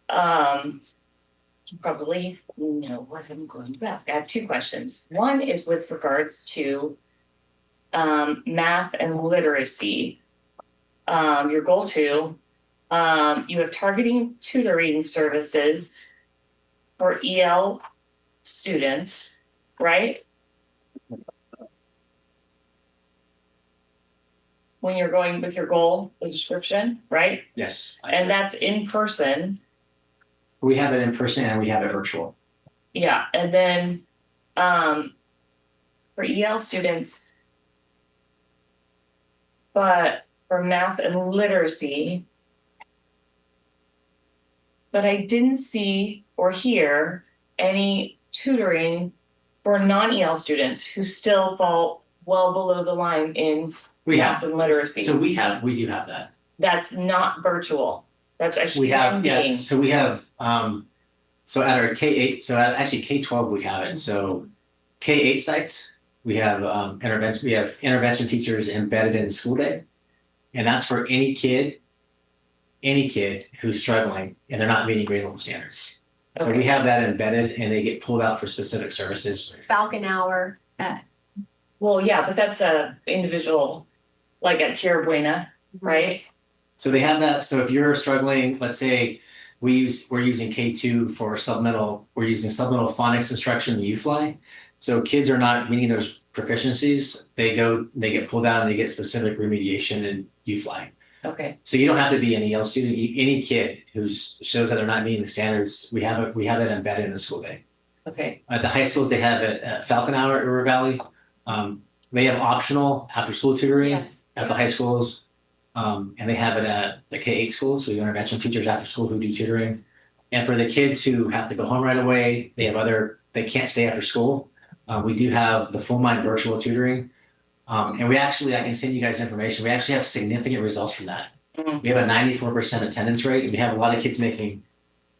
you probably know what I'm going to ask. I have 2 questions. One is with regards to math and literacy. Your goal 2, you have targeting tutoring services for EL students, right? When you're going with your goal, the description, right? Yes. And that's in person. We have it in person and we have it virtual. Yeah, and then for EL students, but for math and literacy, but I didn't see or hear any tutoring for non-EL students who still fall well below the line in math and literacy. So we do have that. That's not virtual. That's actually We have, yeah, in-game. so we have, so at our K-8, so actually K-12 we have it, so K-8 sites, we have intervention teachers embedded in the school day. And that's for any kid who's struggling and they're not meeting grade level standards. So Okay. we have that embedded and they get pulled out for specific services. Falcon Hour. Well, yeah, but that's a individual, like at Tierra Buena, right? So they have that, so if you're struggling, let's say we're using K2 for supplemental, we're using supplemental phonics instruction in UFly. So kids are not meeting those proficiencies, they get pulled out and they get specific remediation in UFly. Okay. So you don't have to be an EL student, any kid who shows that they're not meeting the standards, we have it embedded in the school day. Okay. At the high schools, they have it at Falcon Hour at River Valley. They have optional after school tutoring Yes. at the high schools. And they have it at the K-8 schools, so you intervention teachers after school who do tutoring. And for the kids who have to go home right away, they can't stay after school. We do have the full mind virtual tutoring. And I can send you guys information. We actually have significant results from that. Mhm. We have a 94% attendance rate, and we have a lot of kids making,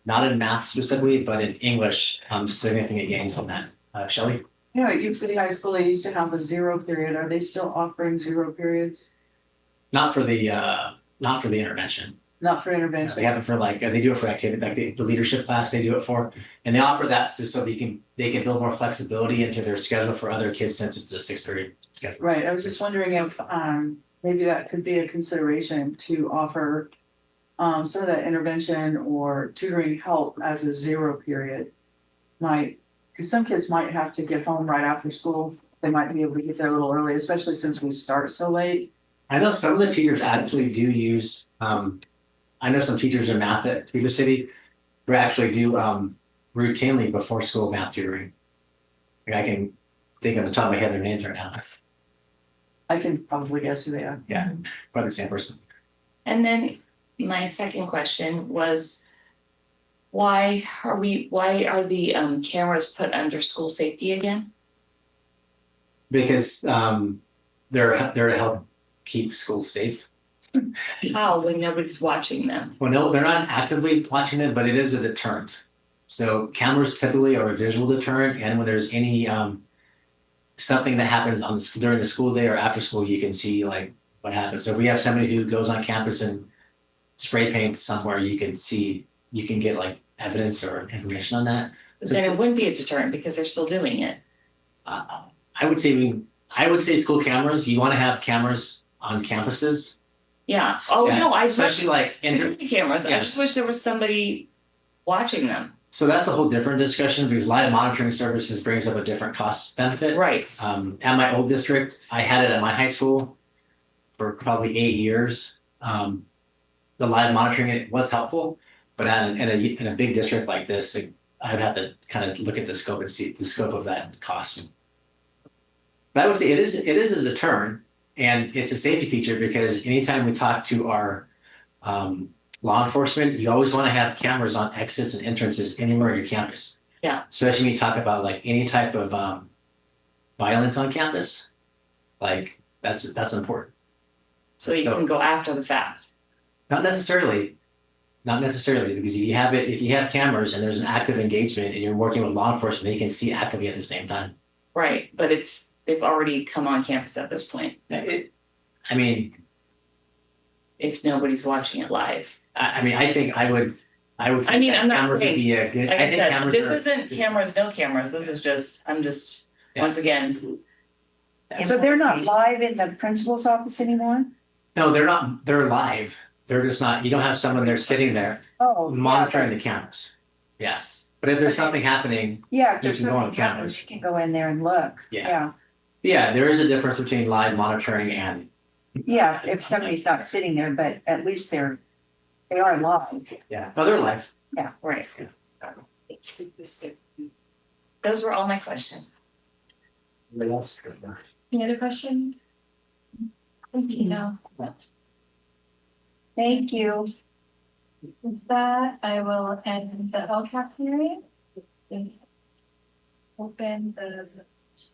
not in math specifically, but in English, significant gains on that. Shelley? You know, at Yuba City High School, they used to have a 0 period. Are they still offering 0 periods? Not for the intervention. Not for intervention? They have it for like, they do it for activity, like the leadership class they do it for. And they offer that just so they can build more flexibility into their schedule for other kids since it's a 6 period schedule. Right, I was just wondering if maybe that could be a consideration to offer some of that intervention or tutoring help as a 0 period. Because some kids might have to get home right after school. They might be able to get there a little early, especially since we start so late. I know some of the teachers actually do use, I know some teachers in math at Yuba City who actually do routinely before school math tutoring. I can think on the top of my head their names right now. I can probably guess who they are. Yeah, probably the same person. And then my second question was, why are the cameras put under school safety again? Because they're to help keep schools safe. How, when nobody's watching them? Well, no, they're not actively watching them, but it is a deterrent. So cameras typically are a visual deterrent, and when there's any something that happens during the school day or after school, you can see like what happens. So if we have somebody who goes on campus and spray paints somewhere, you can get like evidence or information on that. But then it wouldn't be a deterrent because they're still doing it. I would say school cameras. You want to have cameras on campuses. Yeah. Oh Yeah, no, especially like cameras. Yeah. I just wish there was somebody watching them. So that's a whole different discussion because live monitoring services brings up a different cost benefit. Right. At my old district, I had it at my high school for probably 8 years. The live monitoring it was helpful, but in a big district like this, I would have to kind of look at the scope and see the scope of that cost. But I would say it is a deterrent, and it's a safety feature because anytime we talk to our law enforcement, you always want to have cameras on exits and entrances anywhere on your campus. Yeah. Especially when you talk about like any type of violence on campus, like that's important. So you can go after the fact. Not necessarily, because if you have cameras and there's an active engagement and you're working with law enforcement, they can see actively at the same time. Right, but they've already come on campus at this point. If nobody's watching it live. I think I would. I'm not saying. Like I said, this isn't cameras, no cameras. This is just. Once again. So they're not live in the principal's office anymore? No, they're not. They're live. They're just not. You don't have someone there sitting there monitoring the cameras. Yeah, but if there's something happening, yeah, you can go on cameras. You can go in there and look. Yeah. Yeah, there is a difference between live monitoring and. Yeah, if somebody's not sitting there, but at least they are live. Yeah, no, they're live. Yeah, right. Those were all my questions. Anybody else? Any other questions? Thank you. No. Thank you. With that, I will end the LCAP hearing. And open the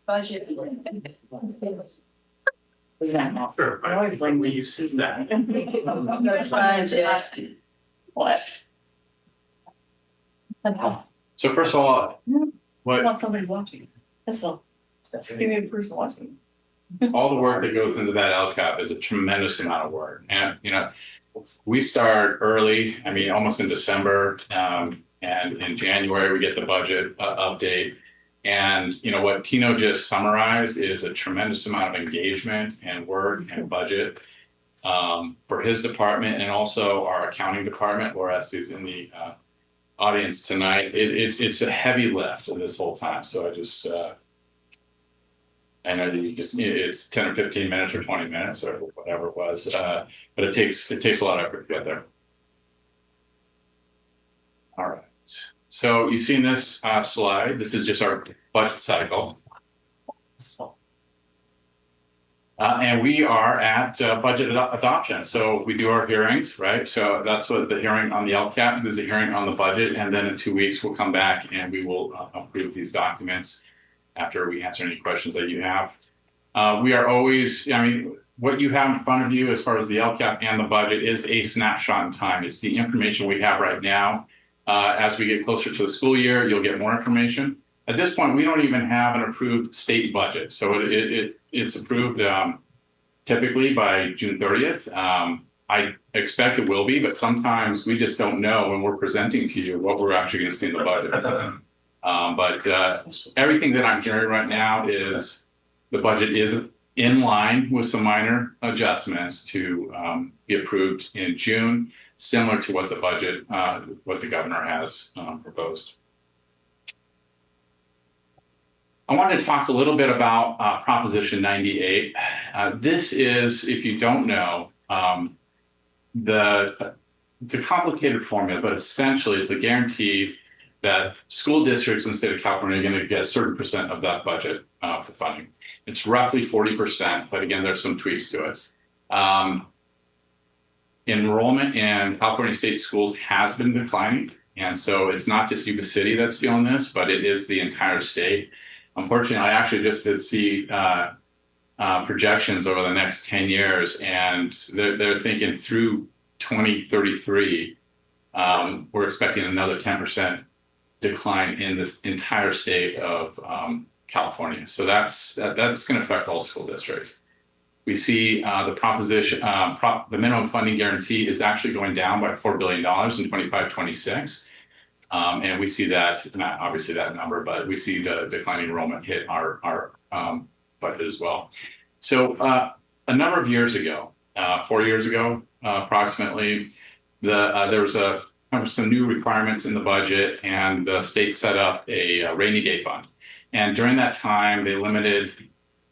budget. Sure, I always like when you see that. What? So first of all, I what want somebody watching. That's all. Give me a person watching. all the work that goes into that LCAP is a tremendous amount of work. And, we start early, almost in December, and in January, we get the budget update. And, what Tino just summarized is a tremendous amount of engagement and work and budget for his department and also our accounting department, Laura, who's in the audience tonight. It's a heavy lift this whole time. So I know that it's 10 or 15 minutes or 20 minutes or whatever it was, but it takes a lot of effort to get there. All right. So you've seen this slide. This is just our budget cycle. And we are at budget adoption. So we do our hearings, right? So that's what the hearing on the LCAP, there's a hearing on the budget. And then in 2 weeks, we'll come back and we will approve these documents after we answer any questions that you have. We are always, what you have in front of you as far as the LCAP and the budget is a snapshot in time. It's the information we have right now. As we get closer to the school year, you'll get more information. At this point, we don't even have an approved state budget, so it's approved typically by June 30th. I expect it will be, but sometimes we just don't know when we're presenting to you what we're actually going to see in the budget. But everything that I'm hearing right now is the budget is in line with some minor adjustments to be approved in June, similar to what the budget, what the governor has proposed. I wanted to talk a little bit about Proposition 98. This is, if you don't know, it's a complicated formula, but essentially it's a guarantee that school districts in the state of California are going to get a certain percent of that budget for funding. It's roughly 40%, but again, there's some tweaks to it. Enrollment in California state schools has been declining. And so it's not just Yuba City that's feeling this, but it is the entire state. Unfortunately, I actually just did see projections over the next 10 years, and they're thinking through 2033, we're expecting another 10% decline in this entire state of California. So that's going to affect all school districts. We see the proposition, the minimum funding guarantee is actually going down by $4 billion in 25-26. And we see that, not obviously that number, but we see the declining enrollment hit our budget as well. So a number of years ago, 4 years ago, approximately, there was some new requirements in the budget, and the state set up a rainy day fund. And during that time, they limited,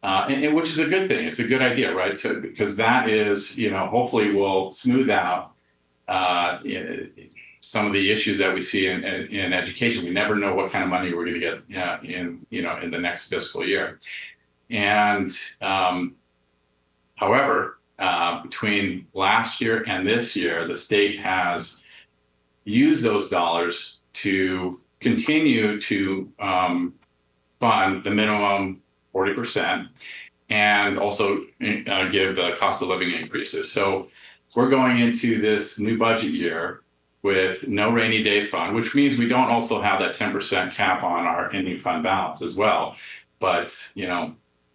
and which is a good thing. It's a good idea, right? So, because that is, hopefully will smooth out some of the issues that we see in education. We never know what kind of money we're going to get in the next fiscal year. And however, between last year and this year, the state has used those dollars to continue to fund the minimum 40% and also give the cost of living increases. So we're going into this new budget year with no rainy day fund, which means we don't also have that 10% cap on our ending fund balance as well. But,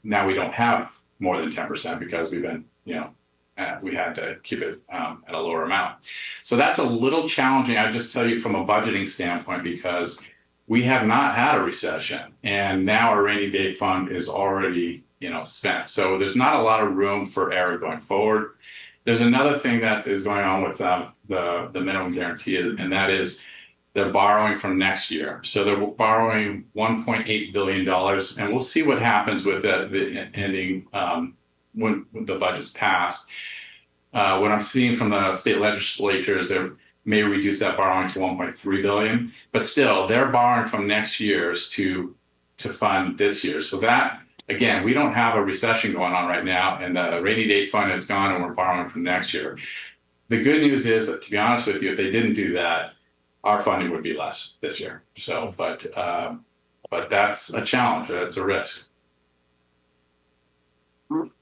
now we don't have more than 10% because we've been, we had to keep it at a lower amount. So that's a little challenging, I just tell you, from a budgeting standpoint, because we have not had a recession, and now our rainy day fund is already, spent. So there's not a lot of room for error going forward. There's another thing that is going on with the minimum guarantee, and that is they're borrowing from next year. So they're borrowing $1.8 billion, and we'll see what happens with the ending when the budget's passed. What I'm seeing from the state legislature is they may reduce that borrowing to $1.3 billion, but still they're borrowing from next year's to fund this year. So that, again, we don't have a recession going on right now, and the rainy day fund is gone, and we're borrowing from next year. The good news is, to be honest with you, if they didn't do that, our funding would be less this year. So, but that's a challenge. That's a risk.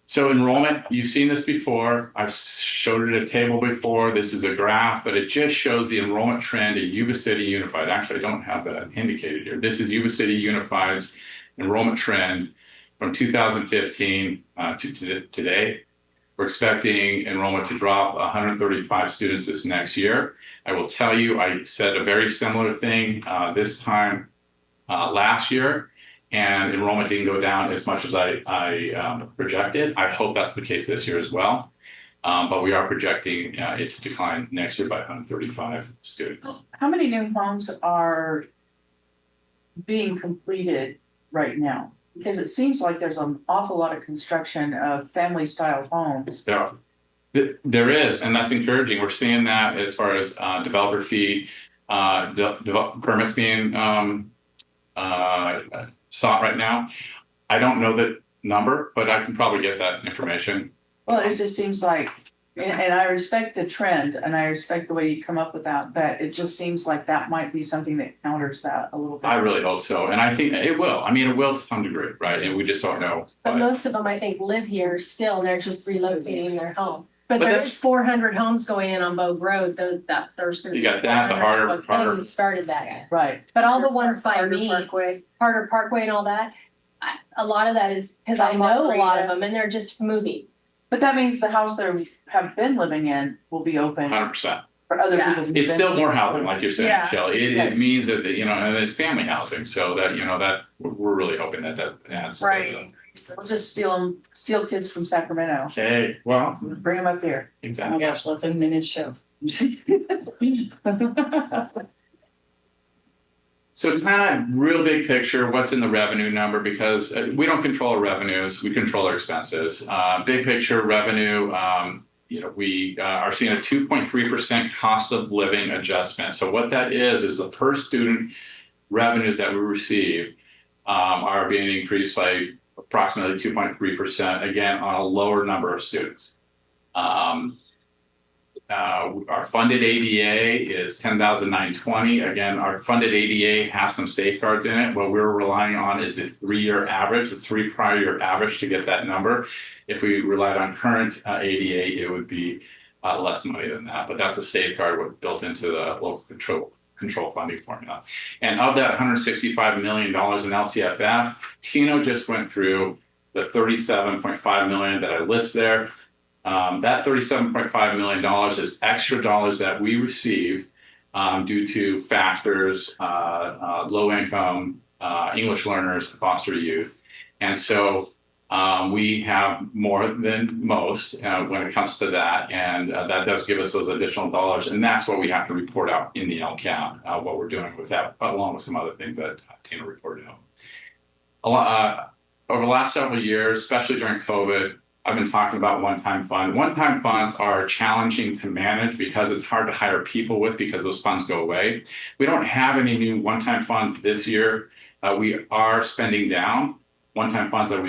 So enrollment, you've seen this before. I've showed it a table before. This is a graph, but it just shows the enrollment trend at Yuba City Unified. Actually, I don't have that indicated here. This is Yuba City Unified's enrollment trend from 2015 to today. We're expecting enrollment to drop 135 students this next year. I will tell you, I said a very similar thing this time last year, and enrollment didn't go down as much as I projected. I hope that's the case this year as well. But we are projecting it to decline next year by 135 students. How many new homes are being completed right now? Because it seems like there's an awful lot of construction of family-style homes. There is, and that's encouraging. We're seeing that as far as developer fee permits being sought right now. I don't know the number, but I can probably get that information. Well, it just seems like, and I respect the trend, and I respect the way you come up with that, but it just seems like that might be something that counters that a little bit. I really hope so, and I think it will. I mean, it will to some degree, right? And we just don't know. But most of them, I think, live here still, and they're just relocating their home. But But there's that's- 400 homes going in on Bogue Road, that's there's gonna You be got that, the 400. harder- And harder- we started that. Right. But all the ones by Carter me, Parkway. Carter Parkway and all that, a lot of that is, cause I know a lot of them and they're just moving. But that means the house they have been living in will be open 100%. for other Yeah. people. to move It's still into. more housing, like you're saying, Yeah. Shelley. It Right. means that, and it's family housing, so that, that we're really hoping that adds. Right. We'll just steal kids from Sacramento, Okay, well, bring them up here. Oh my exactly. gosh, let them in his show. So kind of real big picture, what's in the revenue number, because we don't control our revenues, we control our expenses. Big picture revenue, we are seeing a 2.3% cost of living adjustment. So what that is the per student revenues that we receive are being increased by approximately 2.3%, again, on a lower number of students. Our funded ADA is $10,920. Again, our funded ADA has some safeguards in it. What we're relying on is the 3-year average, the 3 prior year average to get that number. If we relied on current ADA, it would be less money than that. But that's a safeguard built into the local control funding formula. And of that $165 million in LCFF, Tino just went through the $37.5 million that I list there. That $37.5 million is extra dollars that we receive due to factors, low income, English learners, foster youth. And so we have more than most when it comes to that. And that does give us those additional dollars. And that's what we have to report out in the LCAP, what we're doing with that, along with some other things that Tina reported out. Over the last several years, especially during COVID, I've been talking about one-time fund. One-time funds are challenging to manage because it's hard to hire people with because those funds go away. We don't have any new one-time funds this year. We are spending down one-time funds that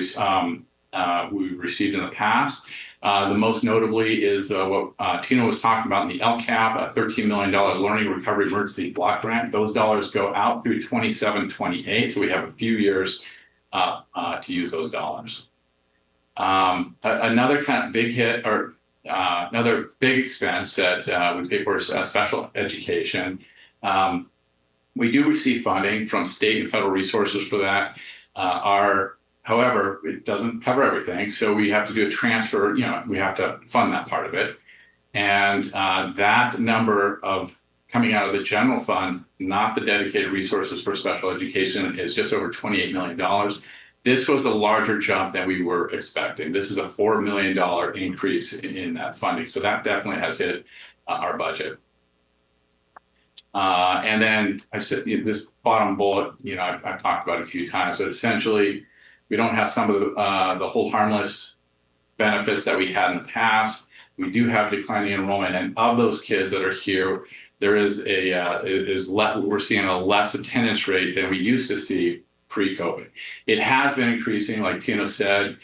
we received in the past. The most notably is what Tina was talking about in the LCAP, a $13 million Learning Recovery Emergency Block Grant. Those dollars go out through 27-28, so we have a few years to use those dollars. Another kind of big hit or another big expense that we pay for is special education. We do receive funding from state and federal resources for that. However, it doesn't cover everything, so we have to do a transfer. We have to fund that part of it, and that number of coming out of the general fund, not the dedicated resources for special education, is just over $28 million. This was a larger jump than we were expecting. This is a $4 million increase in that funding. So that definitely has hit our budget. And then I said, this bottom bullet, I've talked about it a few times, but essentially we don't have some of the hold harmless benefits that we had in the past. We do have declining enrollment, and of those kids that are here, there is we're seeing a less attendance rate than we used to see pre-COVID. It has been increasing, like Tino said,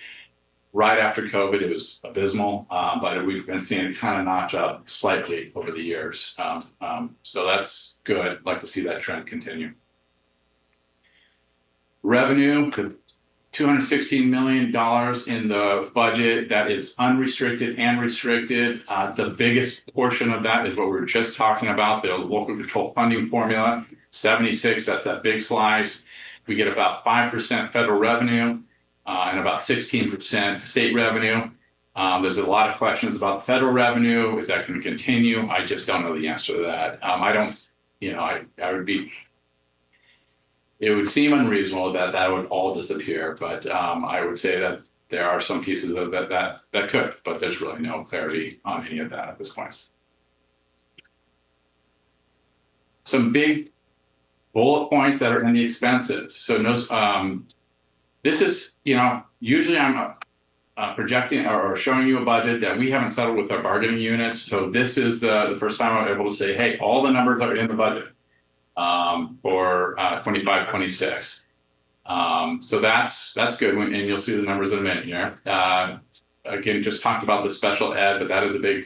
right after COVID, it was abysmal, but we've been seeing it kind of notch up slightly over the years. So that's good. I'd like to see that trend continue. Revenue, $216 million in the budget. That is unrestricted and restricted. The biggest portion of that is what we were just talking about, the local control funding formula, 76, that's that big slice. We get about 5% federal revenue and about 16% state revenue. There's a lot of questions about federal revenue. Is that going to continue? I just don't know the answer to that. It would seem unreasonable that would all disappear, but I would say that there are some pieces of that could, but there's really no clarity on any of that at this point. Some big bullet points that are in the expenses. So this is, usually I'm projecting or showing you a budget that we haven't settled with our bargaining units. So this is the first time I'm able to say, hey, all the numbers are in the budget for 25-26. So that's good, and you'll see the numbers in a minute here. Again, just talked about the special ed, but that is a big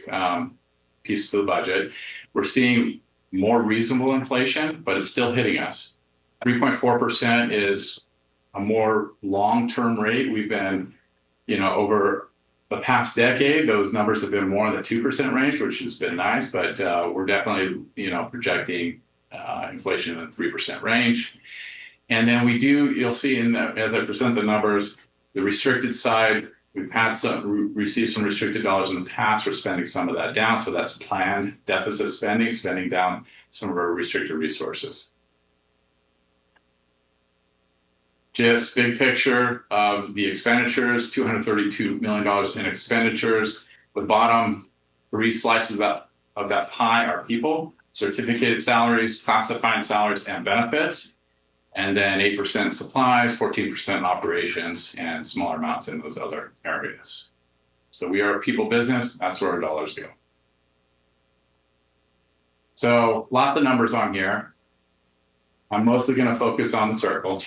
piece of the budget. We're seeing more reasonable inflation, but it's still hitting us. 3.4% is a more long-term rate. We've been, over the past decade, those numbers have been more in the 2% range, which has been nice, but we're definitely, projecting inflation in the 3% range. And then you'll see as I present the numbers, the restricted side, we've had received some restricted dollars in the past. We're spending some of that down. So that's planned deficit spending down some of our restricted resources. Just big picture of the expenditures, $232 million in expenditures. The bottom 3 slices of that pie are people, certificated salaries, classified salaries, and benefits. And then 8% supplies, 14% operations, and smaller amounts in those other areas. So we are a people business. That's where our dollars go. So lots of numbers on here. I'm mostly going to focus on the circle.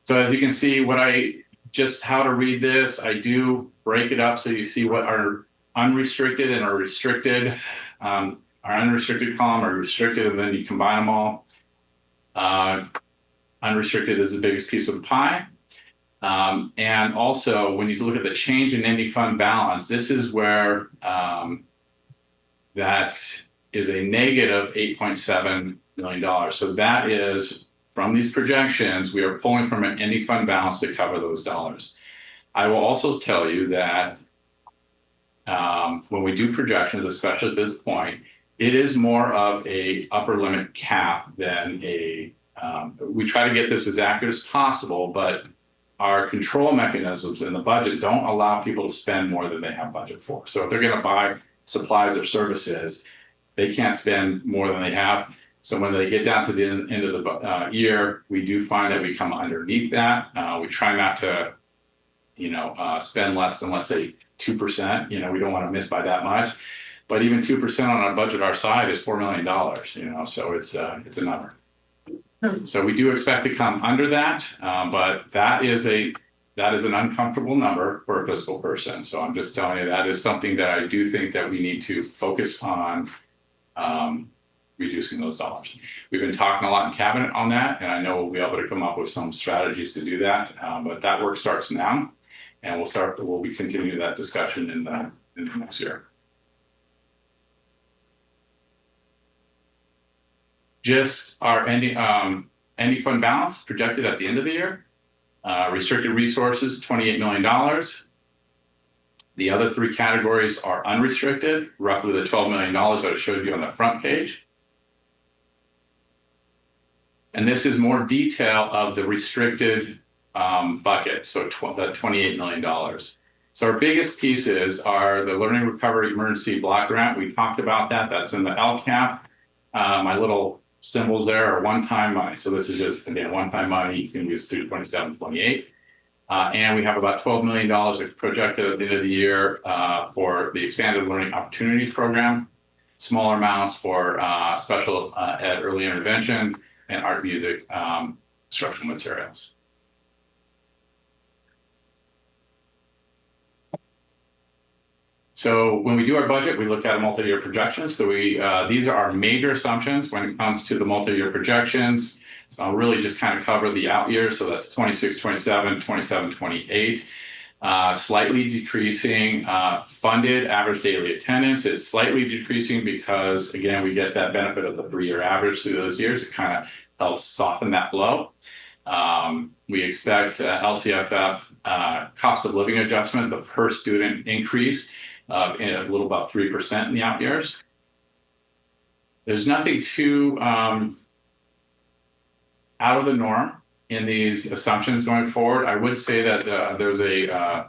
So as you can see, how to read this, I do break it up so you see what are unrestricted and are restricted. Our unrestricted column are restricted, and then you combine them all. Unrestricted is the biggest piece of the pie. And also, when you look at the change in ending fund balance, this is where that is a negative $8.7 million. So that is, from these projections, we are pulling from an ending fund balance to cover those dollars. I will also tell you that when we do projections, especially at this point, it is more of a upper limit cap than we try to get this as accurate as possible, but our control mechanisms in the budget don't allow people to spend more than they have budget for. So if they're going to buy supplies or services, they can't spend more than they have. So when they get down to the end of the year, we do find that we come underneath that. We try not to, spend less than, let's say, 2%. We don't want to miss by that much. But even 2% on a budget our side is $4 million, so it's a number. So we do expect to come under that, but that is an uncomfortable number for a fiscal person. So I'm just telling you that is something that I do think that we need to focus on reducing those dollars. We've been talking a lot in cabinet on that, and I know we'll be able to come up with some strategies to do that. But that work starts now, and we'll be continuing that discussion in the next year. Just our ending fund balance projected at the end of the year. Restricted resources, $28 million. The other 3 categories are unrestricted, roughly the $12 million that I showed you on the front page. And this is more detail of the restricted bucket, so that $28 million. So our biggest pieces are the Learning Recovery Emergency Block Grant. We talked about that. That's in the LCAP. My little symbols there are one-time money. So this is just, again, one-time money you can use through 27-28. And we have about $12 million projected at the end of the year for the Expanded Learning Opportunities Program, smaller amounts for special ed early intervention and art music instructional materials. So when we do our budget, we look at a multi-year projection. So these are our major assumptions when it comes to the multi-year projections. So I'll really just kind of cover the out years. So that's 26, 27, 27, 28. Slightly decreasing funded average daily attendance. It's slightly decreasing because, again, we get that benefit of the 3-year average through those years. It kind of helps soften that blow. We expect LCFF cost of living adjustment, the per student increase of a little about 3% in the out years. There's nothing too out of the norm in these assumptions going forward. I would say that there's a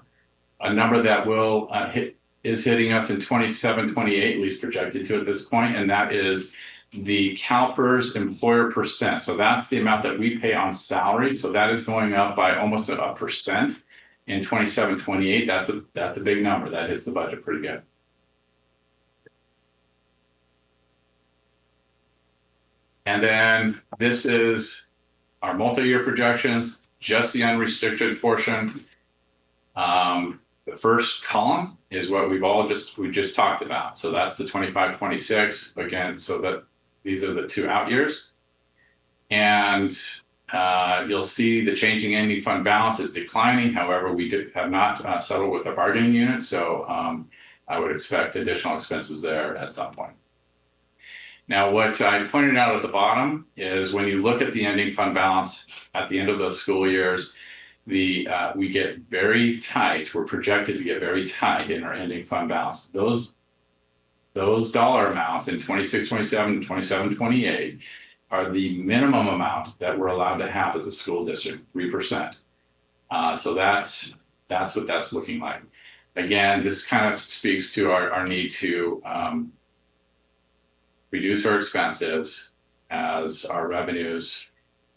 number that is hitting us in 27, 28, at least projected to at this point, and that is the CalPERS employer percent. So that's the amount that we pay on salary. So that is going up by almost 1% in 27, 28. That's a big number. That hits the budget pretty good. And then this is our multi-year projections, just the unrestricted portion. The first column is what we just talked about. So that's the 25, 26 again. So that these are the 2 out years. And you'll see the changing ending fund balance is declining. However, we have not settled with the bargaining unit, so I would expect additional expenses there at some point. Now, what I pointed out at the bottom is when you look at the ending fund balance at the end of those school years, we get very tight. We're projected to get very tight in our ending fund balance. Those dollar amounts in 26, 27, and 27, 28 are the minimum amount that we're allowed to have as a school district, 3%. So that's what that's looking like. Again, this kind of speaks to our need to reduce our expenses as our revenues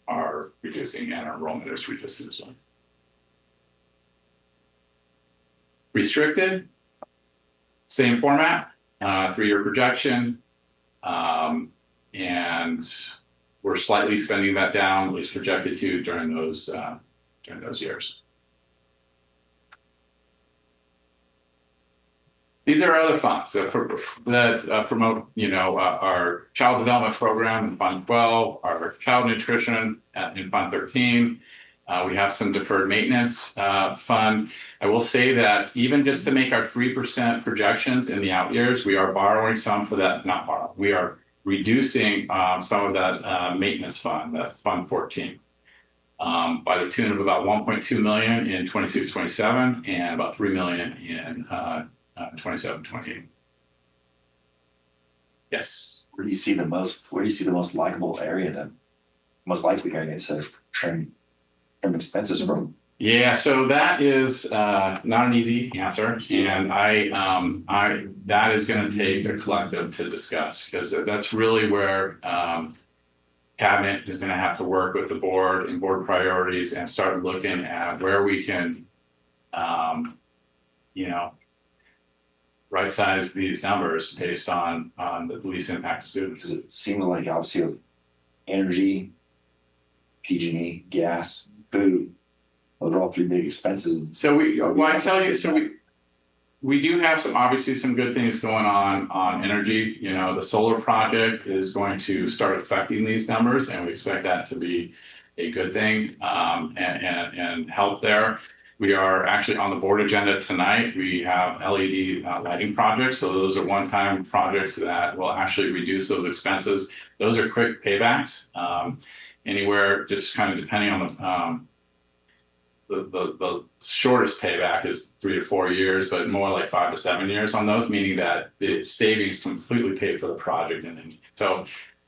are reducing and our enrollment is reducing as well. Restricted, same format, 3-year projection, and we're slightly spending that down, at least projected to during those years. These are other funds that promote, our child development program in Fund 12, our child nutrition in Fund 13. We have some deferred maintenance fund. I will say that even just to make our 3% projections in the out years, we are borrowing some for that, not borrowing, we are reducing some of that maintenance fund, that Fund 14, by the tune of about 1.2 million in 26-27 and about 3 million in 27-28. Yes. Where do you see the most likable area to most likely area to trim expenses from? Yeah, so that is not an easy answer, and that is going to take a collective to discuss, because that's really where cabinet is going to have to work with the board and board priorities and start looking at where we can, right size these numbers based on the least impact to students. Because it seems like obviously with energy, PG&E, gas, food, those are all 3 big expenses. So we do have some good things going on energy. The solar project is going to start affecting these numbers, and we expect that to be a good thing and help there. We are actually on the board agenda tonight. We have LED lighting projects. So those are one-time projects that will actually reduce those expenses. Those are quick paybacks, anywhere, just kind of depending on the shortest payback is 3 to 4 years, but more like 5 to 7 years on those, meaning that the savings completely pay for the project. And so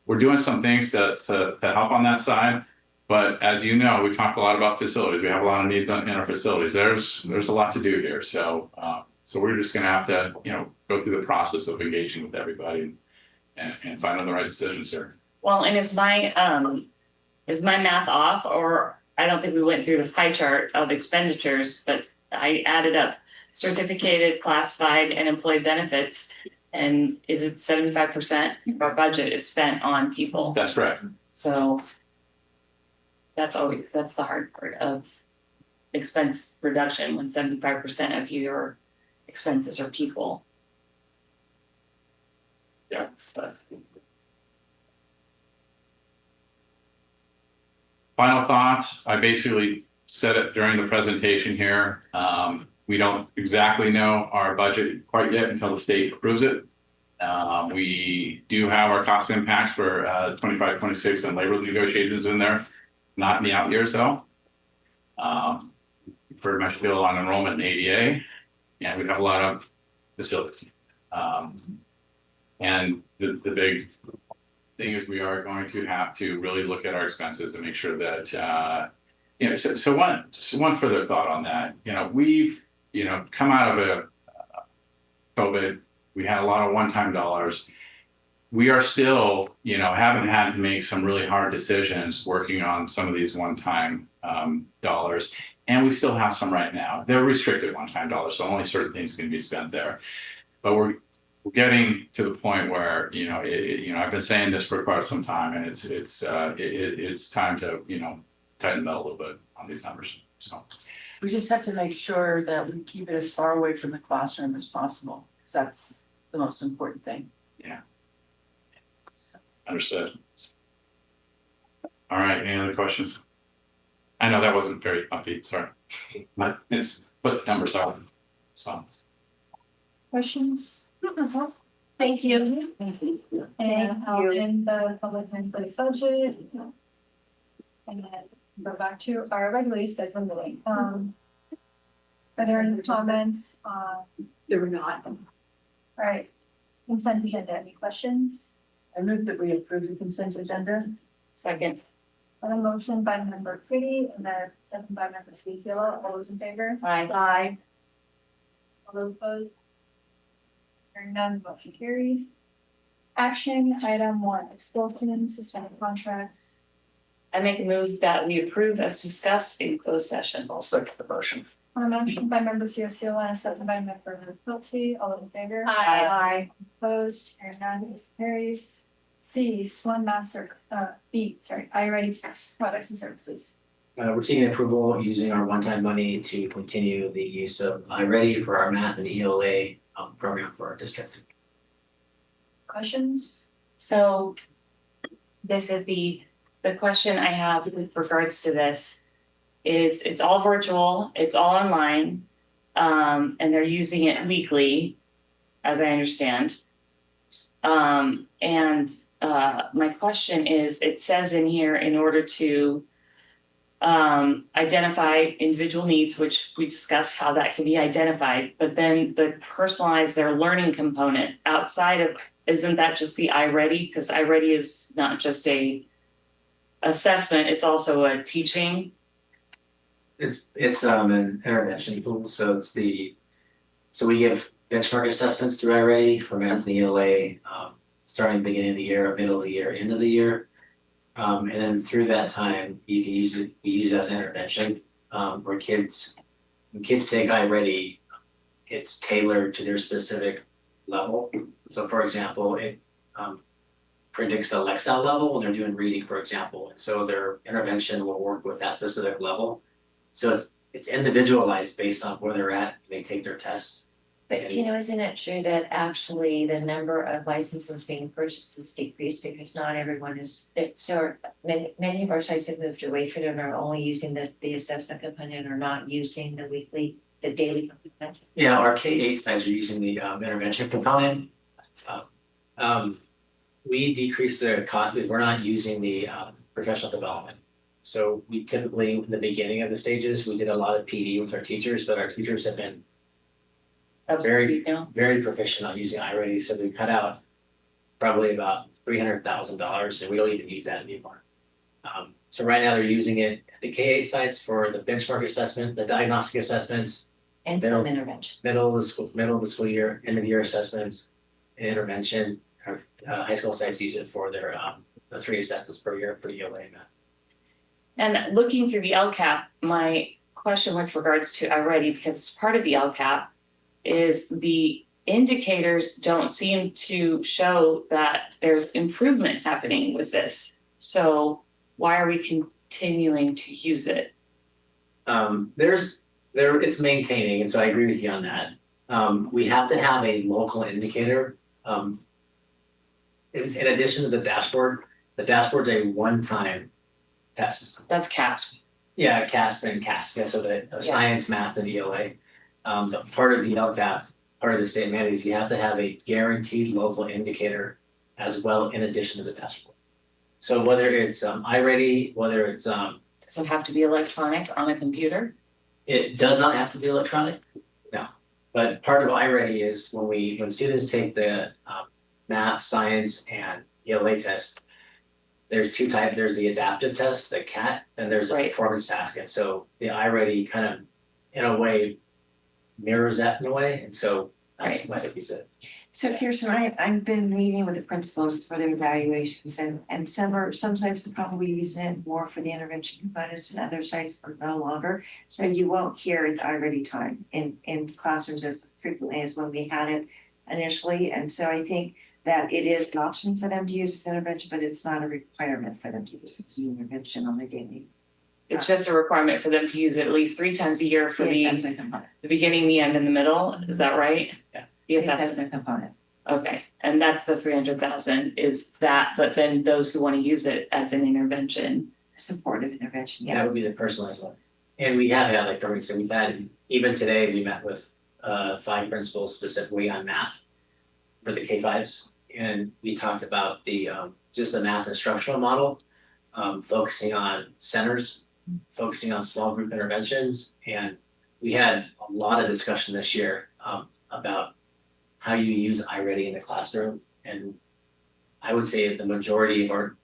we're doing some things to help on that side. But as you know, we talked a lot about facilities. We have a lot of needs in our facilities. There's a lot to do here. So we're just going to have to, go through the process of engaging with everybody and finding the right decisions here. Well, and is my math off? Or I don't think we went through the pie chart of expenditures, but I added up certificated, classified, and employee benefits. And is it 75% of our budget is spent on people? That's correct. So that's the hard part of expense reduction, when 75% of your expenses are people. Yeah. That's the Final thoughts. I basically said it during the presentation here. We don't exactly know our budget quite yet until the state approves it. We do have our cost impact for 25-26 and labor negotiations in there. Not in the out years though. We pretty much feel on enrollment in ADA, and we have a lot of facilities. And the big thing is we are going to have to really look at our expenses and make sure that so one further thought on that. We've come out of COVID. We had a lot of one-time dollars. We are still, haven't had to make some really hard decisions working on some of these one-time dollars. And we still have some right now. They're restricted one-time dollars, so only certain things can be spent there. But we're getting to the point where, I've been saying this for quite some time, and it's time to, tighten that a little bit on these numbers. So We just have to make sure that we keep it as far away from the classroom as possible, because that's the most important thing. Yeah. Understood. All right, any other questions? I know that wasn't very upbeat, sorry, but it's what the numbers are, so. Questions? Thank you. And I'll end the public input budget. And then go back to our regularly scheduled meeting. Are there any comments on? There were not. Right, consent agenda, any questions? I move that we approve the consent agenda. Second. On a motion by member Pretty and then second by member Skeezilla, all those in favor? Aye. All those opposed? Hearing none, motion carries. Action item 1, expulsion, suspended contracts. I make a move that we approve as discussed in closed session. I'll second the motion. On a motion by member Skeezilla and a second by member Hilty, all those in favor? Aye. Opposed, hearing none, motion carries. C, Swan Master, B, sorry, iReady products and services. We're seeking approval using our one-time money to continue the use of iReady for our math and ELA program for our district. Questions? So this is the question I have with regards to this is it's all virtual, it's all online, and they're using it weekly, as I understand. My question is, it says in here in order to identify individual needs, which we discussed how that can be identified, but then the personalize their learning component outside of, isn't that just the iReady? Because iReady is not just a assessment, it's also a teaching. It's an intervention tool, so we give benchmark assessments through iReady for math and ELA, starting the beginning of the year, middle of the year, end of the year. And then through that time, you can use it, we use it as an intervention, where when kids take iReady, it's tailored to their specific level. So for example, it predicts a Lexile level when they're doing reading, for example. And so their intervention will work with that specific level. So it's individualized based on where they're at when they take their test. But isn't it true that actually the number of licenses being purchased has decreased because not everyone is, so many of our sites have moved away from it and are only using the assessment component or not using the daily component? Yeah, our K-8 sites are using the intervention component. We decrease the cost because we're not using the professional development. So we typically, in the beginning of the stages, we did a lot of PD with our teachers, but our teachers have been very proficient on using iReady, so we cut out probably about $300,000, and we don't even use that anymore. So right now they're using it at the K-8 sites for the benchmark assessment, the diagnostic assessments, and some intervention. middle of the school year, end of the year assessments, and intervention. Our high school sites use it for their the 3 assessments per year for ELA and math. And looking through the LCAP, my question with regards to iReady, because it's part of the LCAP, is the indicators don't seem to show that there's improvement happening with this. So why are we continuing to use it? It's maintaining, and so I agree with you on that. We have to have a local indicator. In addition to the dashboard's a one-time test. That's CASP. Yeah, CASP and CASP, yeah, so the science, math, and ELA. The part of the LCAP, part of the state mandate is you have to have a guaranteed local indicator as well in addition to the dashboard. So whether it's iReady, whether it's Does it have to be electronic on a computer? it does not have to be electronic, no. But part of iReady is when students take the math, science, and ELA test, there's 2 types. There's the adaptive test, the CAT, and there's a performance task. And so the iReady kind of, in a way, mirrors that in a way, and so that's why I use it. So Kirsten, I've been meeting with the principals for their evaluations and some sites are probably using it more for the intervention components and other sites are no longer. So you won't hear it's iReady time in classrooms as frequently as when we had it initially. And so I think that it is an option for them to use as intervention, but it's not a requirement for them to use as an intervention on a daily. It's just a requirement for them to use it at least 3 times a year for the beginning, the end, and the middle. Is that right? Yeah. The assessment component. Okay, and that's the 300,000 is that, but then those who want to use it as an intervention. supportive intervention, That yeah. would be the personalized one. And we have had, like Doreen said, we've had, even today, we met with 5 principals specifically on math for the K-5s. And we talked about the just the math instructional model, focusing on centers, focusing on small group interventions. And we had a lot of discussion this year about how you use iReady in the classroom. And I would say the majority of our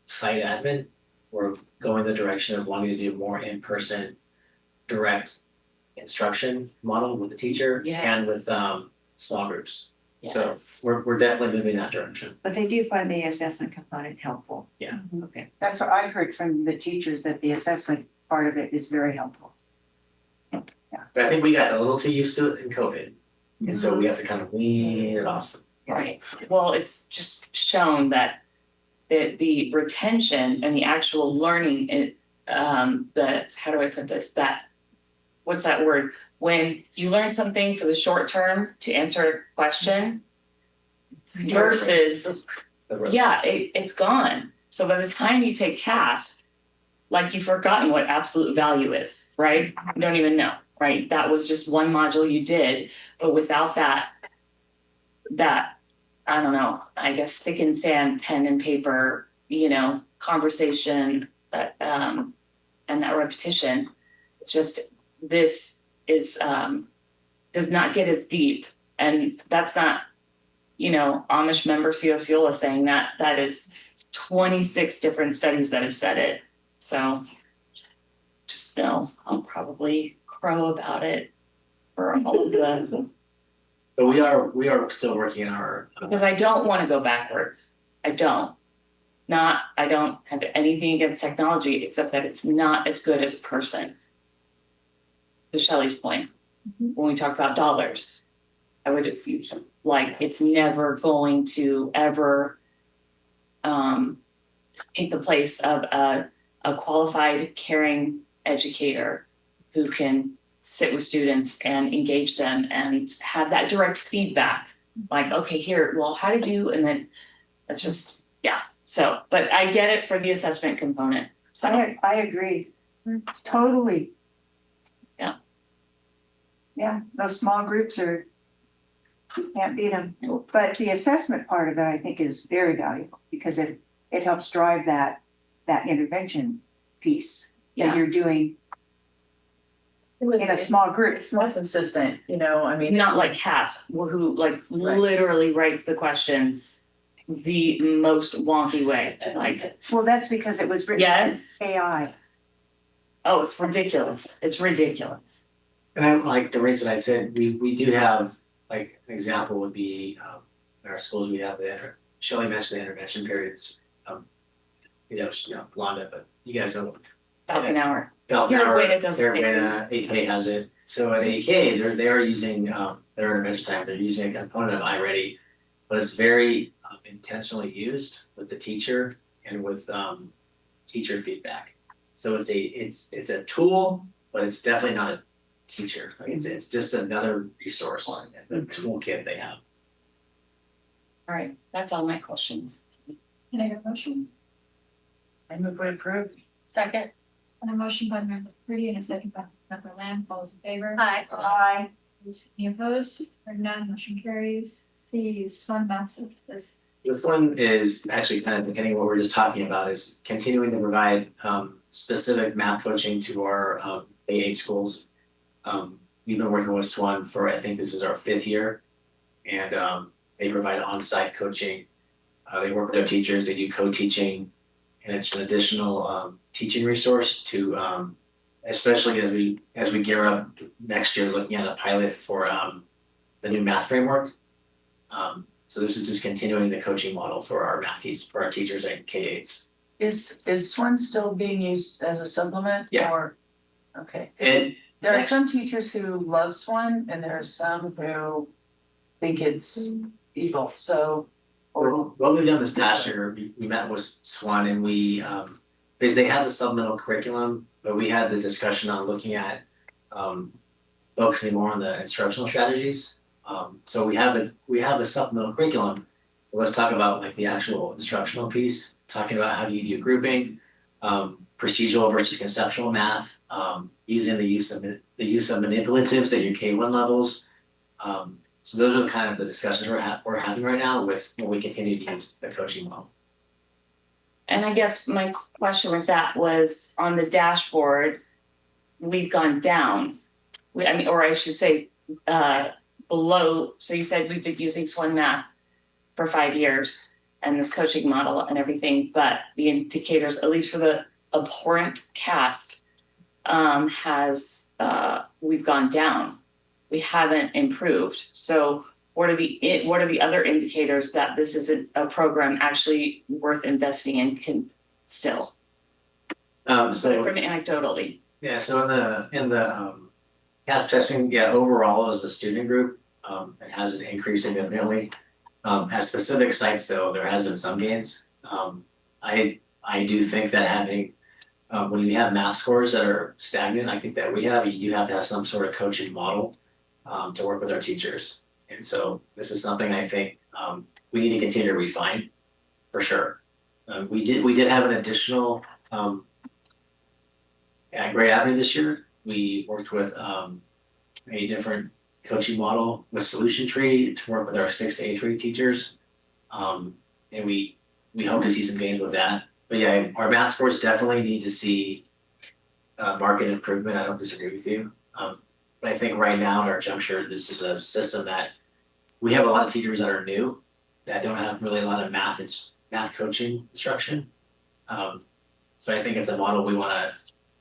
site admin were going the direction of wanting to do more in-person direct instruction model with the teacher and with small groups. So we're definitely moving that direction. But they do find the assessment component helpful. Yeah. Okay. That's what I've heard from the teachers, that the assessment part of it is very helpful. But I think we got a little too used to it in COVID. And so we have to kind of wean it off. Right, well, it's just shown that the retention and the actual learning is, how do I put this, what's that word? When you learn something for the short term to answer a question versus, it's gone. So by the time you take CASP, like you've forgotten what absolute value is, right? You don't even know, right? That was just one module you did, but without that, I don't know, I guess stick in sand, pen and paper, conversation, and that repetition, it's just, this is, does not get as deep. And that's not, Amish member Ciociola saying that, that is 26 different studies that have said it. So just know I'll probably crow about it for all of the. But we are still working on our. Because I don't want to go backwards. I don't have anything against technology except that it's not as good as a person. To Shelley's point, when we talk about dollars, I would it's never going to ever take the place of a qualified, caring educator who can sit with students and engage them and have that direct feedback. Like, okay, here, well, how did you, and then that's just, So, but I get it for the assessment component. So I agree, totally. Yeah, those small groups you can't beat them. But the assessment part of it, I think, is very valuable because it helps drive that intervention piece that you're doing in a small group. It's more consistent, I mean. not like CASP, who literally writes the questions the most wonky way. Well, that's because it was written Yes. by AI. Oh, it's ridiculous. It's ridiculous. And I, like the rates that I said, we do have, like, an example would be, in our schools, we have Shelley mentioned the intervention periods. Blonda, but you guys know. Falcon Hour. Falcon Hour, Terra does it. AK has it. So at AK, they are using, their intervention time, they're using a component of iReady, but it's very intentionally used with the teacher and with teacher feedback. So it's a tool, but it's definitely not a teacher. Like it's just another resource, the toolkit they have. All right, that's all my questions. Can I have a motion? I move we approve. Second. And a motion by member Pretty and a second by member Lamb, all those in favor? Aye. Any opposed? Hearing none, motion carries. C is fund math services. This one is actually kind of beginning what we were just talking about, is continuing to provide specific math coaching to our A8 schools. We've been working with SWAN for, I think this is our 5th year, and they provide on-site coaching. They work with their teachers, they do co-teaching, and it's an additional teaching resource to, especially as we gear up next year, looking at a pilot for the new math framework. So this is just continuing the coaching model for our for our teachers and K-8s. Is SWAN still being used as a supplement? Yeah. Or, okay. And There are some teachers who love SWAN and there are some who think it's evil, so. what we've done this past year, we met with SWAN and we, because they had the supplemental curriculum, but we had the discussion on looking at focusing more on the instructional strategies. So we have the supplemental curriculum. Let's talk about like the actual instructional piece, talking about how do you do grouping, procedural versus conceptual math, using the use of manipulatives at your K1 levels. So those are kind of the discussions we're having right now with when we continue to use the coaching model. And I guess my question with that was on the dashboard, we've gone down. Or I should say, below. So you said we've been using SWON math for 5 years and this coaching model and everything, but the indicators, at least for the abhorrent CASP, we've gone down. We haven't improved. So what are the other indicators that this is a program actually worth investing in still? So from anecdotally. Yeah, so in the CASP testing, overall as a student group, it has an increase significantly. At specific sites though, there has been some gains. I do think that having when you have math scores that are stagnant, I think that you have to have some sort of coaching model to work with our teachers. And so this is something I think we need to continue to refine for sure. We did have an additional at Gray Avenue this year. We worked with a different coaching model with Solution Tree to work with our 6th to 8th grade teachers. And we hope to see some gains with that. But yeah, our math scores definitely need to see market improvement. I don't disagree with you. But I think right now at our juncture, this is a system that we have a lot of teachers that are new that don't have really a lot of math coaching instruction. So I think it's a model we want to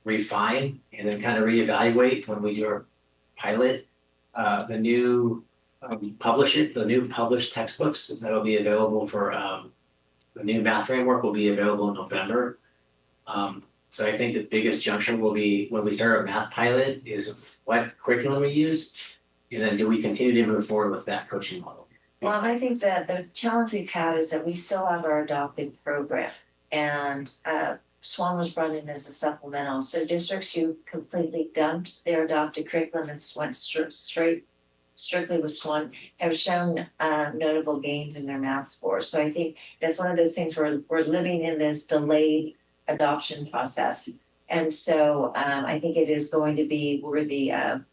refine and then kind of reevaluate when we do our pilot. The new published textbooks that'll be available for the new math framework will be available in November. So I think the biggest juncture will be when we start our math pilot is what curriculum we use, and then do we continue to move forward with that coaching model? Well, I think that the challenge we've had is that we still have our adopted program, and SWAN was brought in as a supplemental. So districts who completely dumped their adopted curriculum and went strictly with SWAN have shown notable gains in their math scores. So I think that's one of those things where we're living in this delayed adoption process. And so I think it is going to be where the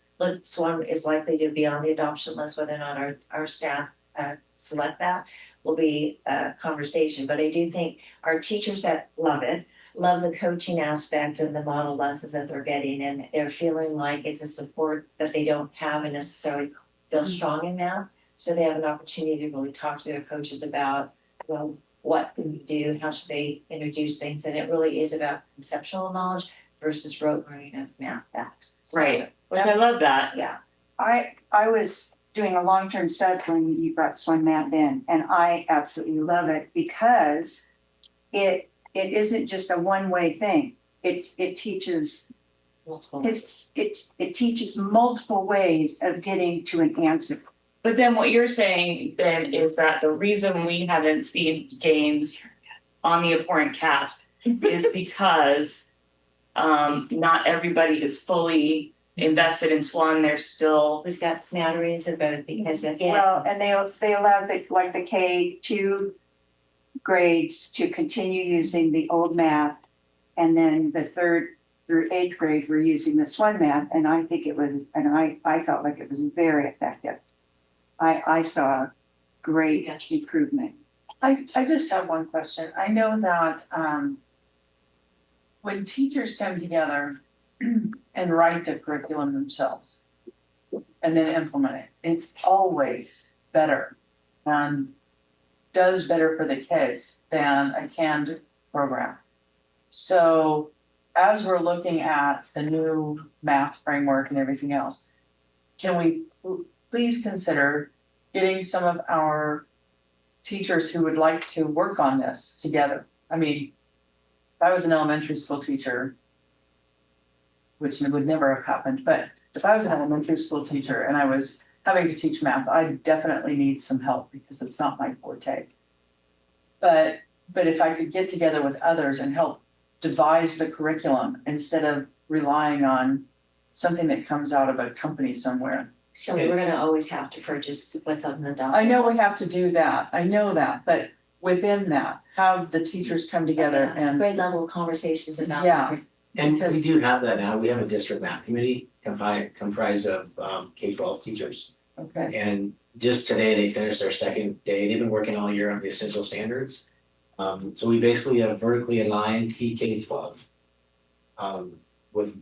SWAN is likely to be on the adoption list, whether or not our staff select that will be a conversation. But I do think our teachers that love the coaching aspect of the model lessons that they're getting, and they're feeling like it's a support that they don't have and necessarily feel strong in math. So they have an opportunity to really talk to their coaches about, well, what can we do? How should they introduce things? And it really is about conceptual knowledge versus rote learning of math facts. Right, which I love that. Yeah. I was doing a long-term sub when you brought SWON math in, and I absolutely love it because it isn't just a one-way thing. It teaches it teaches multiple ways of getting to an answer. But then what you're saying then is that the reason we haven't seen gains on the abhorrent CASP is because not everybody is fully invested in SWAN. There's still We've got smatterings of both because again. Well, and they allow the K2 grades to continue using the old math, and then the 3rd through 8th grade we're using the SWAN math, and I think it was, and I felt like it was very effective. I saw great improvement. I just have one question. I know that when teachers come together and write the curriculum themselves and then implement it, it's always better and does better for the kids than a canned program. So as we're looking at the new math framework and everything else, can we please consider getting some of our teachers who would like to work on this together? I mean, if I was an elementary school teacher, which would never have happened, but if I was an elementary school teacher and I was having to teach math, I definitely need some help because it's not my forte. But if I could get together with others and help devise the curriculum instead of relying on something that comes out of a company somewhere. So we're gonna always have to purchase what's on the document. I know we have to do that, I know that, but within that, have the teachers come together and, Grade level conversations about. yeah, And we Because- do have that now. We have a district map committee comprised of K-12 teachers. okay, And just today, they finished their second day. They've been working all year on the essential standards. So we basically have vertically aligned TK-12 with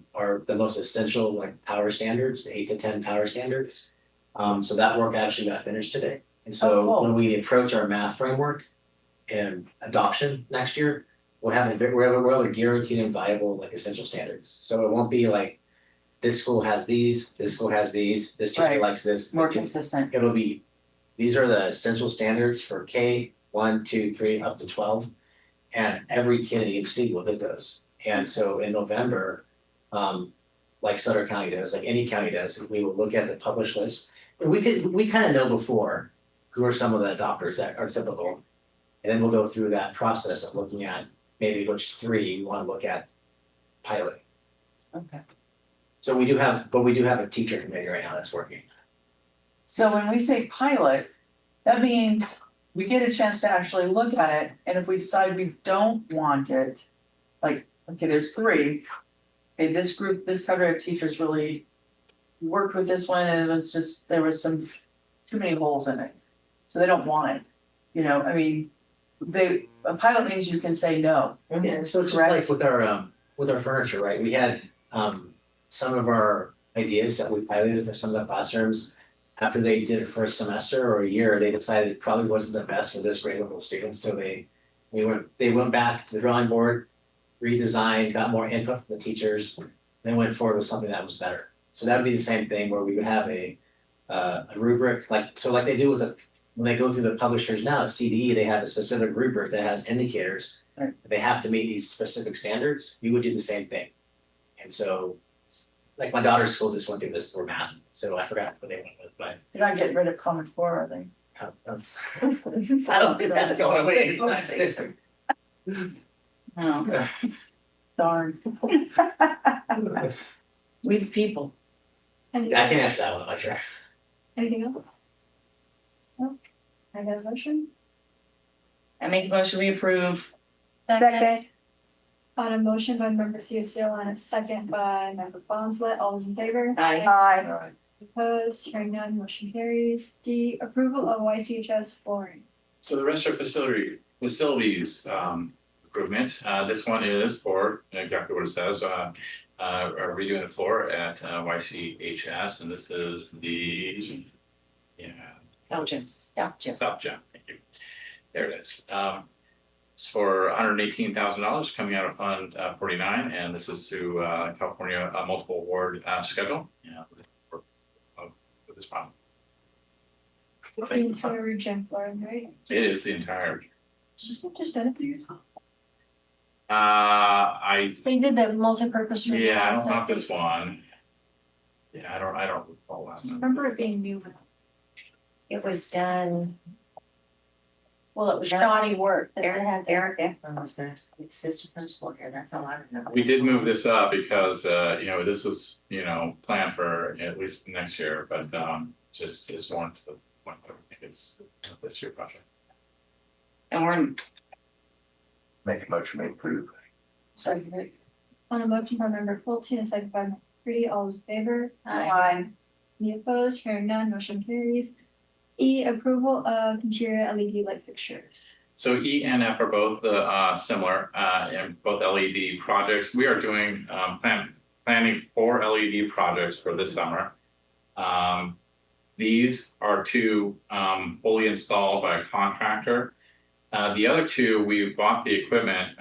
the most essential like power standards, the 8 to 10 power standards. So that work actually got finished today. And Oh, so cool. when we approach our math framework and adoption next year, we'll have a guaranteed and viable like essential standards. So it won't be like this school has these, this school has these, this teacher Right. likes this. more consistent. It'll be, these are the essential standards for K, 1, 2, 3, up to 12. And every kid in each seat will hit those. And so in November, like Sutter County does, like any county does, we will look at the published list. And we kind of know before who are some of the adopters that are typical. And then we'll go through that process of looking at maybe which 3 we want to look at piloting. Okay. So we do have a teacher committee right now that's working. So when we say pilot, that means we get a chance to actually look at it, and if we decide we don't want it, like, okay, there's 3. Okay, this group, this cadre of teachers really worked with this one, and it was just, there was too many holes in it. So they don't want it, you know, I mean, a pilot means you can say no. Yeah, so just Correct. like with our furniture, right, we had some of our ideas that we piloted for some of the classrooms. After they did it for a semester or a year, they decided it probably wasn't the best for this grade level students, so they went back to the drawing board, redesigned, got more input from the teachers, then went forward with something that was better. So that would be the same thing where we would have a rubric, like they do when they go through the publishers now at CDE, they have a specific rubric that has indicators. Right. They have to meet these specific standards. We would do the same thing. And so, like my daughter's school just went through this for math, so I forgot what they went with, but Did I get rid of Common Core, are they? that's I don't think that's going away. No. Darn. We the people. Anything I can't answer that one, I'm not sure. anything else? No, I got a motion, I make a motion, we approve. Second, on a motion by member CSL and a second by member Bonslett, all those in favor? Aye. aye, Opposed, hearing none, motion carries. D, approval of YCHS flooring. So the rest are facilities improvements. This one is for exactly what it says, redoing the floor at YCHS, and this is the, South Gym. South Gym, thank you. There it is. It's for $118,000 coming out of Fund 49, and this is through California multiple award schedule. For this problem. It's the entire gym flooring, right? It is the entire. Isn't it just done it for you? I They did the multi-purpose room. yeah, I last don't have update. this one. Yeah, I don't recall last I time. remember it being new. It was done, Well, it was shoddy work that they had there. Eric Ekman was the assistant principal here, that's all I remember. We did move this up because this was planned for at least next year, but just is one to the point that I think it's this year project. And we're in, Make a motion to approve. Second. On a motion by member Fulton, a second by member Pretty, all those in favor? aye, Any opposed? Hearing none, motion carries. E, approval of interior LED light fixtures. So E and F are both similar and both LED projects. We are doing planning 4 LED projects for this summer. These are 2 fully installed by a contractor. The other 2, we bought the equipment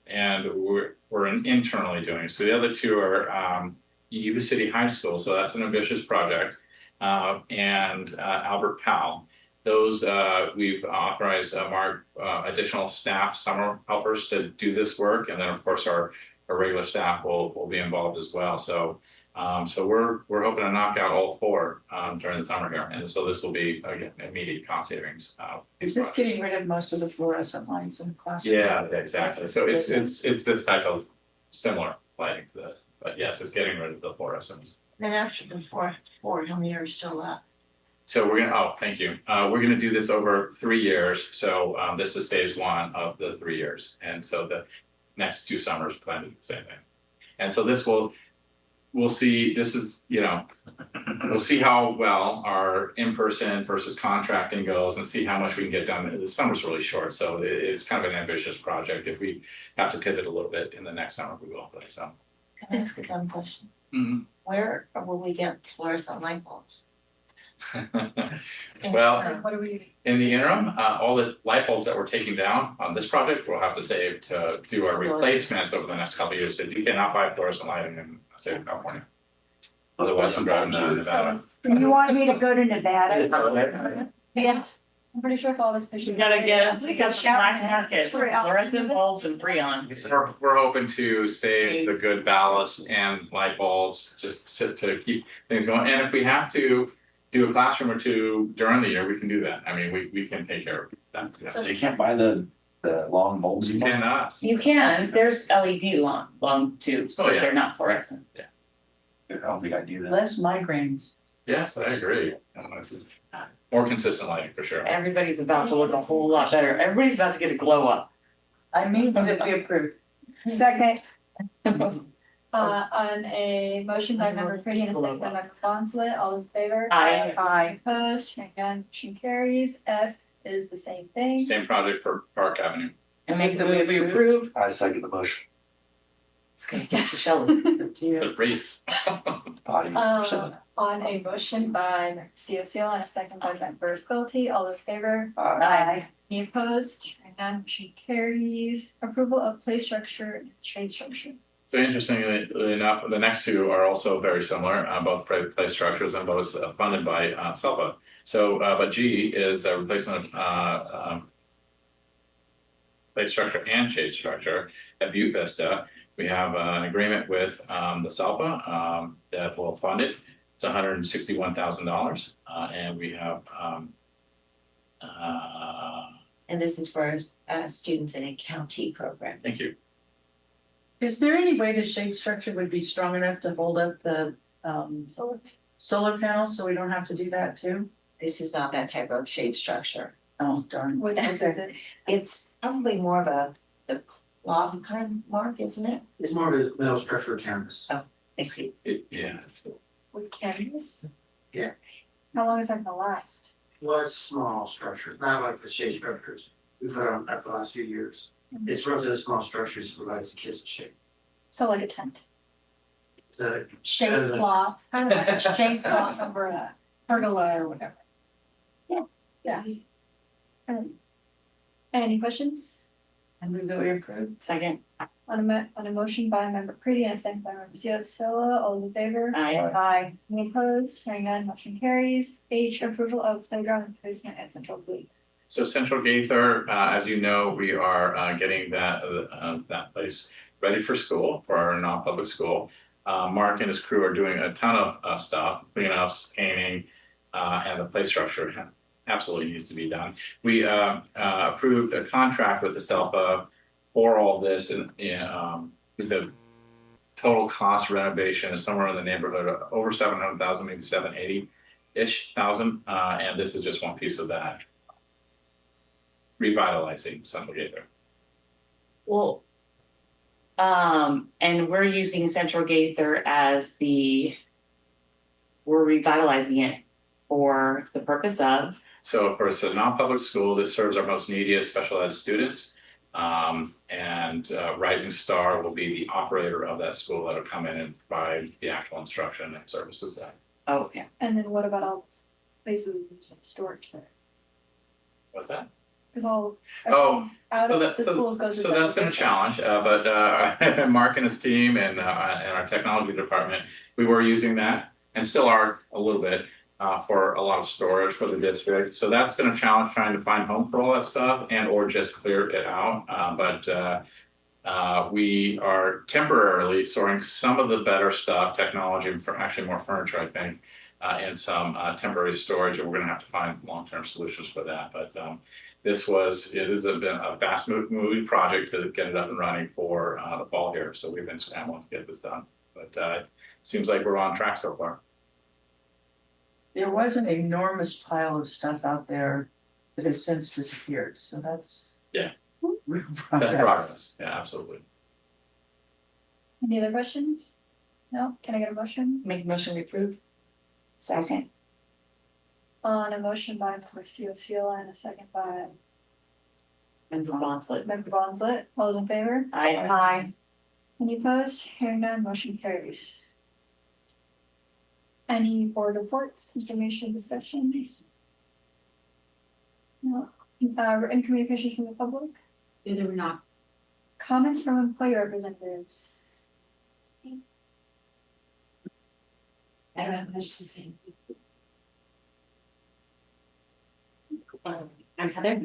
and we're internally doing. So the other 2 are Yuba City High School, so that's an ambitious project, and Albert Powell. Those we've authorized additional staff, summer helpers to do this work, and then of course our regular staff will be involved as well. So we're hoping to knock out all 4 during the summer here, and so this will be again immediate cost savings. Is this getting rid of most of the fluorescent lights in the classroom? Yeah, exactly. So it's this type of similar lighting, but yes, it's getting rid of the fluorescents. Then after the four, how many are still left? So we're gonna, oh, thank you. We're gonna do this over 3 years. So this is phase 1 of the 3 years. And so the next 2 summers plan to do the same thing. And so this we'll see, this is, you know, we'll see how well our in-person versus contracting goes and see how much we can get done. The summer's really short, so it's kind of an ambitious project. If we have to pivot a little bit in the next summer, we will. So. Can I ask a dumb question? Mm-hmm. Where will we get fluorescent light bulbs? Well, What do we? in the interim, all the light bulbs that we're taking down on this project, we'll have to save to do our replacements over the next couple of years. So you cannot buy fluorescent lighting in the state of California. Otherwise, I'm driving to Nevada. You want me to go to Nevada? Yeah, I'm pretty sure if all this push. You gotta get, we got black market, fluorescent bulbs and Freon. So we're hoping to save the good ballast and light bulbs, just to keep things going. And if we have to do a classroom or 2 during the year, we can do that. I mean, we can take care of that. So you can't buy the long bulbs You anymore? cannot. You can, there's LED long tubes, but they're not fluorescent. I don't think I do that. Less migraines. Yes, I agree. More consistent lighting for sure. Everybody's about to look a whole lot better. Everybody's about to get a glow up. I mean, that we approve. Second, On a motion by member Pretty and a second by member Bonsley, all in favor? Aye. aye. Opposed, hearing none, motion carries. F is the same thing. Same project for Park Avenue. And make the move we approve. I second the motion. It's gonna get to Shelley. It's a race. Body percent. On a motion by member COCL and a second by member Quilty, all in favor? Aye. Any opposed? Hearing none, motion carries. Approval of play structure and shade structure. So interestingly enough, the next 2 are also very similar, both play structures and both funded by SELPA. So, but G is a replacement of play structure and shade structure at Butte Vista. We have an agreement with the SELPA that will fund it. It's $161,000, and we have. And this is for students in a county program. Thank you. Is there any way the shade structure would be strong enough to hold up the solar panels so we don't have to do that too? This is not that type of shade structure. Oh, darn. What type is it? It's probably more of the cloth kind of mark, isn't it? It's more of a metal structure canvas. Thanks, Pete. Yeah. With canvas? Yeah. How long is that gonna last? Well, it's a small structure, not like the shade structures we put on for the last few years. It's relatively small structures that provides the kids with shade. So like a tent? So Shade cloth, kind of like a shade cloth over a pergola or whatever. Yeah. Any questions? I move that we approve. Second. On a motion by member Pretty and a second by member Ciosella, all in favor? Aye. Aye. Any opposed? Hearing none, motion carries. H, approval of playground replacement at Central Fleet. So Central Gaither, as you know, we are getting that place ready for school, for our non-public school. Mark and his crew are doing a ton of stuff, cleanups, painting, and the play structure absolutely needs to be done. We approved a contract with the SELPA for all this, and the total cost renovation is somewhere in the neighborhood of over 700,000, maybe 780-ish thousand, and this is just one piece of that. Revitalizing Central Gaither. Well, and we're using Central Gaither as we're revitalizing it for the purpose of. So for it's a non-public school, this serves our most neediest special ed students. And Rising Star will be the operator of that school that'll come in and provide the actual instruction and services there. Oh, okay. And then what about all places of storage there? What's that? Cause all. Oh, Out so of that- the schools goes to. So that's been a challenge, but Mark and his team and our technology department, we were using that and still are a little bit for a lot of storage for the district. So that's been a challenge trying to find home for all that stuff and or just clear it out. But we are temporarily storing some of the better stuff, technology, for actually more furniture, I think, in some temporary storage, and we're going to have to find long-term solutions for that. But this has been a fast-moving project to get it up and running for the fall here. So we've been scrambling to get this done. But it seems like we're on track so far. there was an enormous pile of stuff out there that has since disappeared, so that's. Yeah. Real That's progress, yeah, absolutely. Any other questions? No, can I get a motion? Make a motion to approve. Second. On a motion by member Seola and a second by Member Bonsley. member Bonsley, all those in favor? Aye. Any opposed? Hearing none, motion carries. Any board reports, information, discussions? No, written communications from the public, Either or not. comments from employee representatives. I don't have much to say. I'm Heather.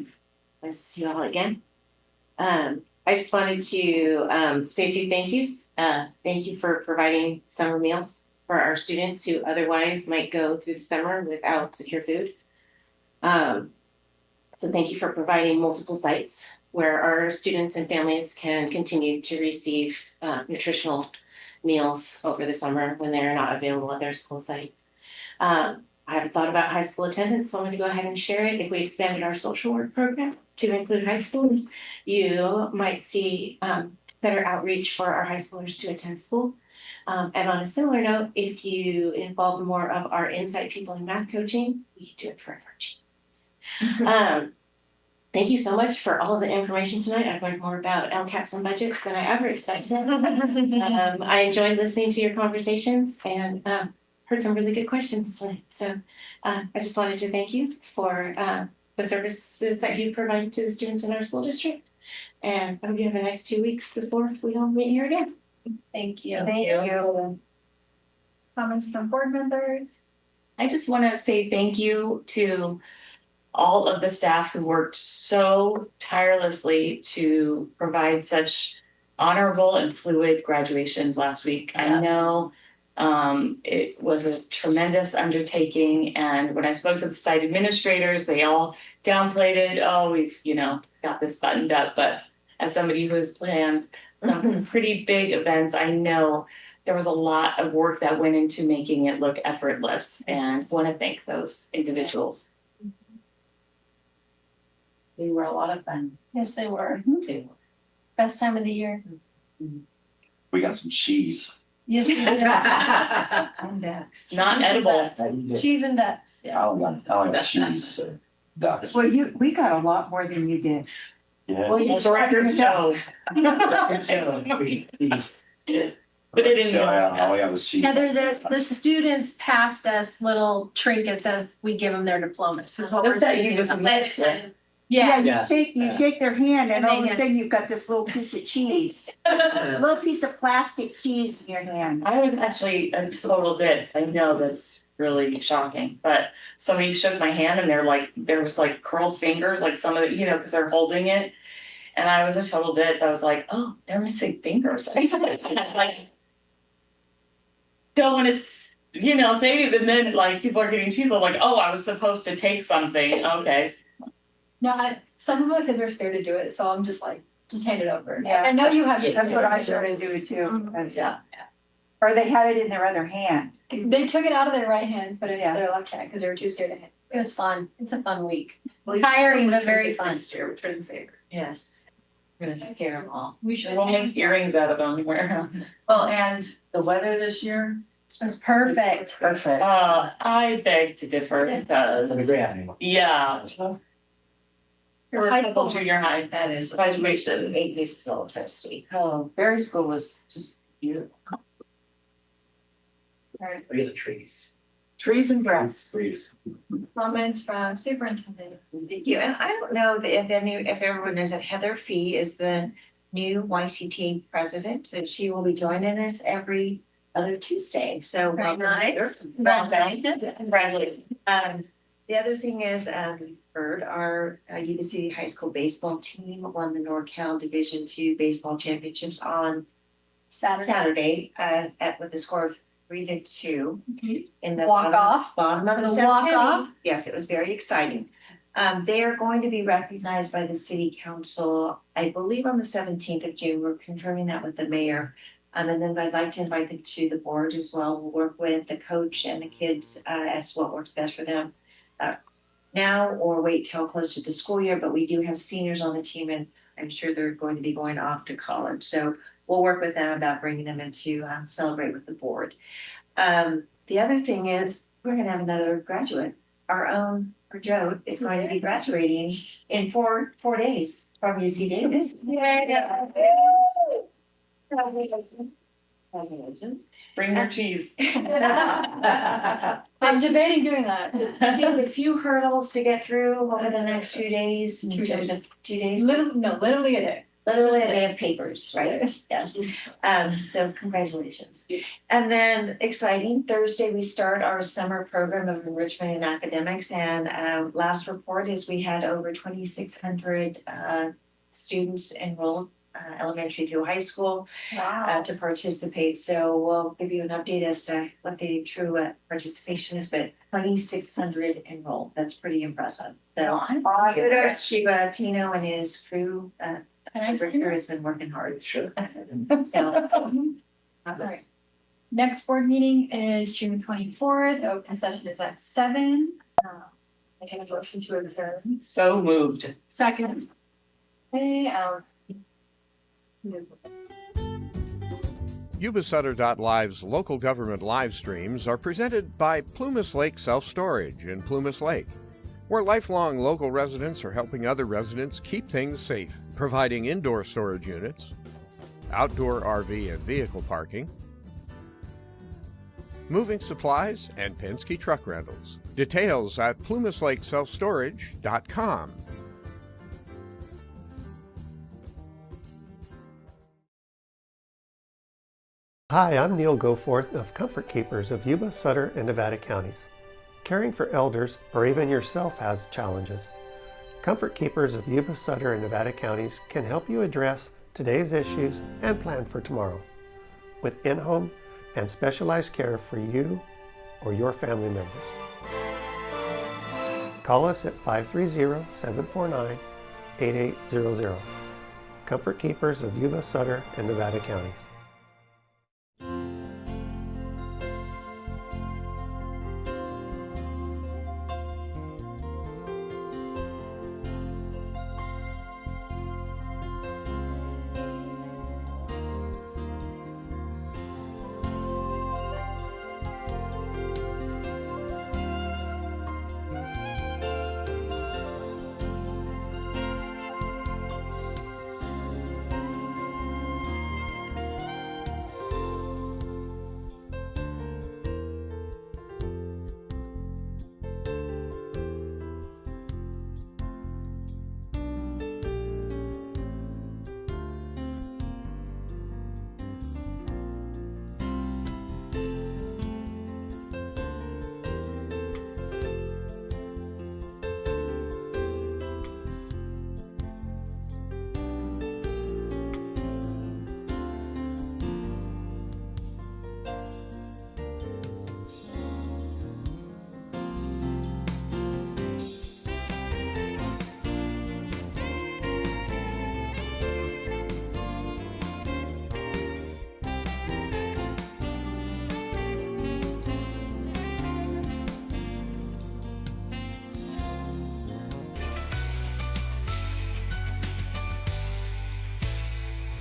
Nice to see you all again. I just wanted to say a few thank yous. Thank you for providing summer meals for our students who otherwise might go through the summer without secure food. So thank you for providing multiple sites where our students and families can continue to receive nutritional meals over the summer when they're not available at their school sites. I have a thought about high school attendance, so I'm gonna go ahead and share it. If we expanded our social work program to include high schools, you might see better outreach for our high schoolers to attend school. And on a similar note, if you involve more of our inside people in math coaching, we can do it for our cheap. Thank you so much for all of the information tonight. I've learned more about LCAPs and budgets than I ever expected. I enjoyed listening to your conversations and heard some really good questions tonight. So I just wanted to thank you for the services that you provide to the students in our school district. And I hope you have a nice 2 weeks before we all meet here again. Thank you. Thank you. Comments from board members? I just want to say thank you to all of the staff who worked so tirelessly to provide such honorable and fluid graduations last week. I know it was a tremendous undertaking, and when I spoke to the site administrators, they all downplayed it. Oh, we've, got this buttoned up. But as somebody who has planned some pretty big events, I know there was a lot of work that went into making it look effortless, and want to thank those individuals. They were a lot of fun. Yes, they were. Best time of the year. We got some cheese. Yes, we did. And ducks. Not edible. Cheese and ducks, yeah. I want cheese, ducks. Well, we got a lot more than you did. Yeah. Well, you record show. Put it in So, there. all we have is cheese. Heather, the students passed us little trinkets as we give them their diplomas, is what we're What's that? saying. You just Yeah, You shake their hand and And all of they a sudden you've got this little piece of cheese. A little piece of plastic cheese in your hand. I was actually a total ditz. I know that's really shocking, but somebody shook my hand and there was curled fingers, like some of the, because they're holding it. And I was a total ditz. I was like, oh, they're missing fingers. Don't want to, say it. And then people are getting cheese. I'm like, oh, I was supposed to take something. Okay. No, some of the kids are scared to do it, so I'm just hand it over. Yeah. I know you have. That's what I started doing too. 'Cause- Yeah. Or they had it in their other hand. They took it out of their right hand, put it Yeah. in their left hand, because they were too scared to hand. it was fun. It's a fun week. Well, Tiring, but very fun. Next year, return the favor. Yes. We're gonna scare them all. We should. We'll make earrings out of them. Where? Well, and the weather this year, It was perfect. perfect. I beg to differ because, yeah. We're a couple junior high. That is, graduation, 8 days is all testy. Oh, Berry School was just beautiful. Alright, Look at the trees. Trees and grass. Trees. comments from superintendent. Thank you, and I don't know if everyone knows that Heather Fee is the new YCT president, so she will be joining us every other Tuesday, so. Very welcome, nice. Heather. Congratulations. The other thing is, we heard our Yuba City High School baseball team won the NorCal Division II baseball championships on Saturday, with a score of 3-2 in the Walk off. bottom of the The seventh walk inning. off. Yes, it was very exciting. They are going to be recognized by the city council, I believe on the 17th of June. We're confirming that with the mayor. And then I'd like to invite them to the board as well. We'll work with the coach and the kids as to what works best for them now or wait till close to the school year. But we do have seniors on the team, and I'm sure they're going to be going off to college. So we'll work with them about bringing them in to celebrate with the board. The other thing is we're going to have another graduate. Our own Joe is going to be graduating in four days from UC Davis. Congratulations. Bring your cheese. I'm debating doing that. She has a few hurdles to get through over the next few days. 2 days. 2 days. Literally a day. Literally, they have papers, right? Yes. So congratulations. And then exciting, Thursday, we start our summer program of enrichment in academics. And last report is we had over 2,600 students enrolled, elementary through high school, to participate. So we'll give you an update as to what the true participation is, but 2,600 enrolled. That's pretty impressive. So kudos to Tino and his crew. Victor has been working hard. Sure. All right. Next board meeting is June 24th. Open session is at 7. I get a motion to adjourn. So moved. Second. Okay, Yuba-Sutter.LIVE's local government live streams are presented by Plumas Lake Self-Storage in Plumas Lake, where lifelong local residents are helping other residents keep things safe, providing indoor storage units, outdoor RV and vehicle parking, moving supplies, and Penske truck rentals. Details at plumaslakeselfstorage.com. Hi, I'm Neil Goforth of Comfort Keepers of Yuba, Sutter, and Nevada counties. Caring for elders or even yourself has challenges. Comfort Keepers of Yuba, Sutter, and Nevada counties can help you address today's issues and plan for tomorrow with in-home and specialized care for you or your family members. Call us at 530-749-8800. Comfort Keepers of Yuba, Sutter, and Nevada counties.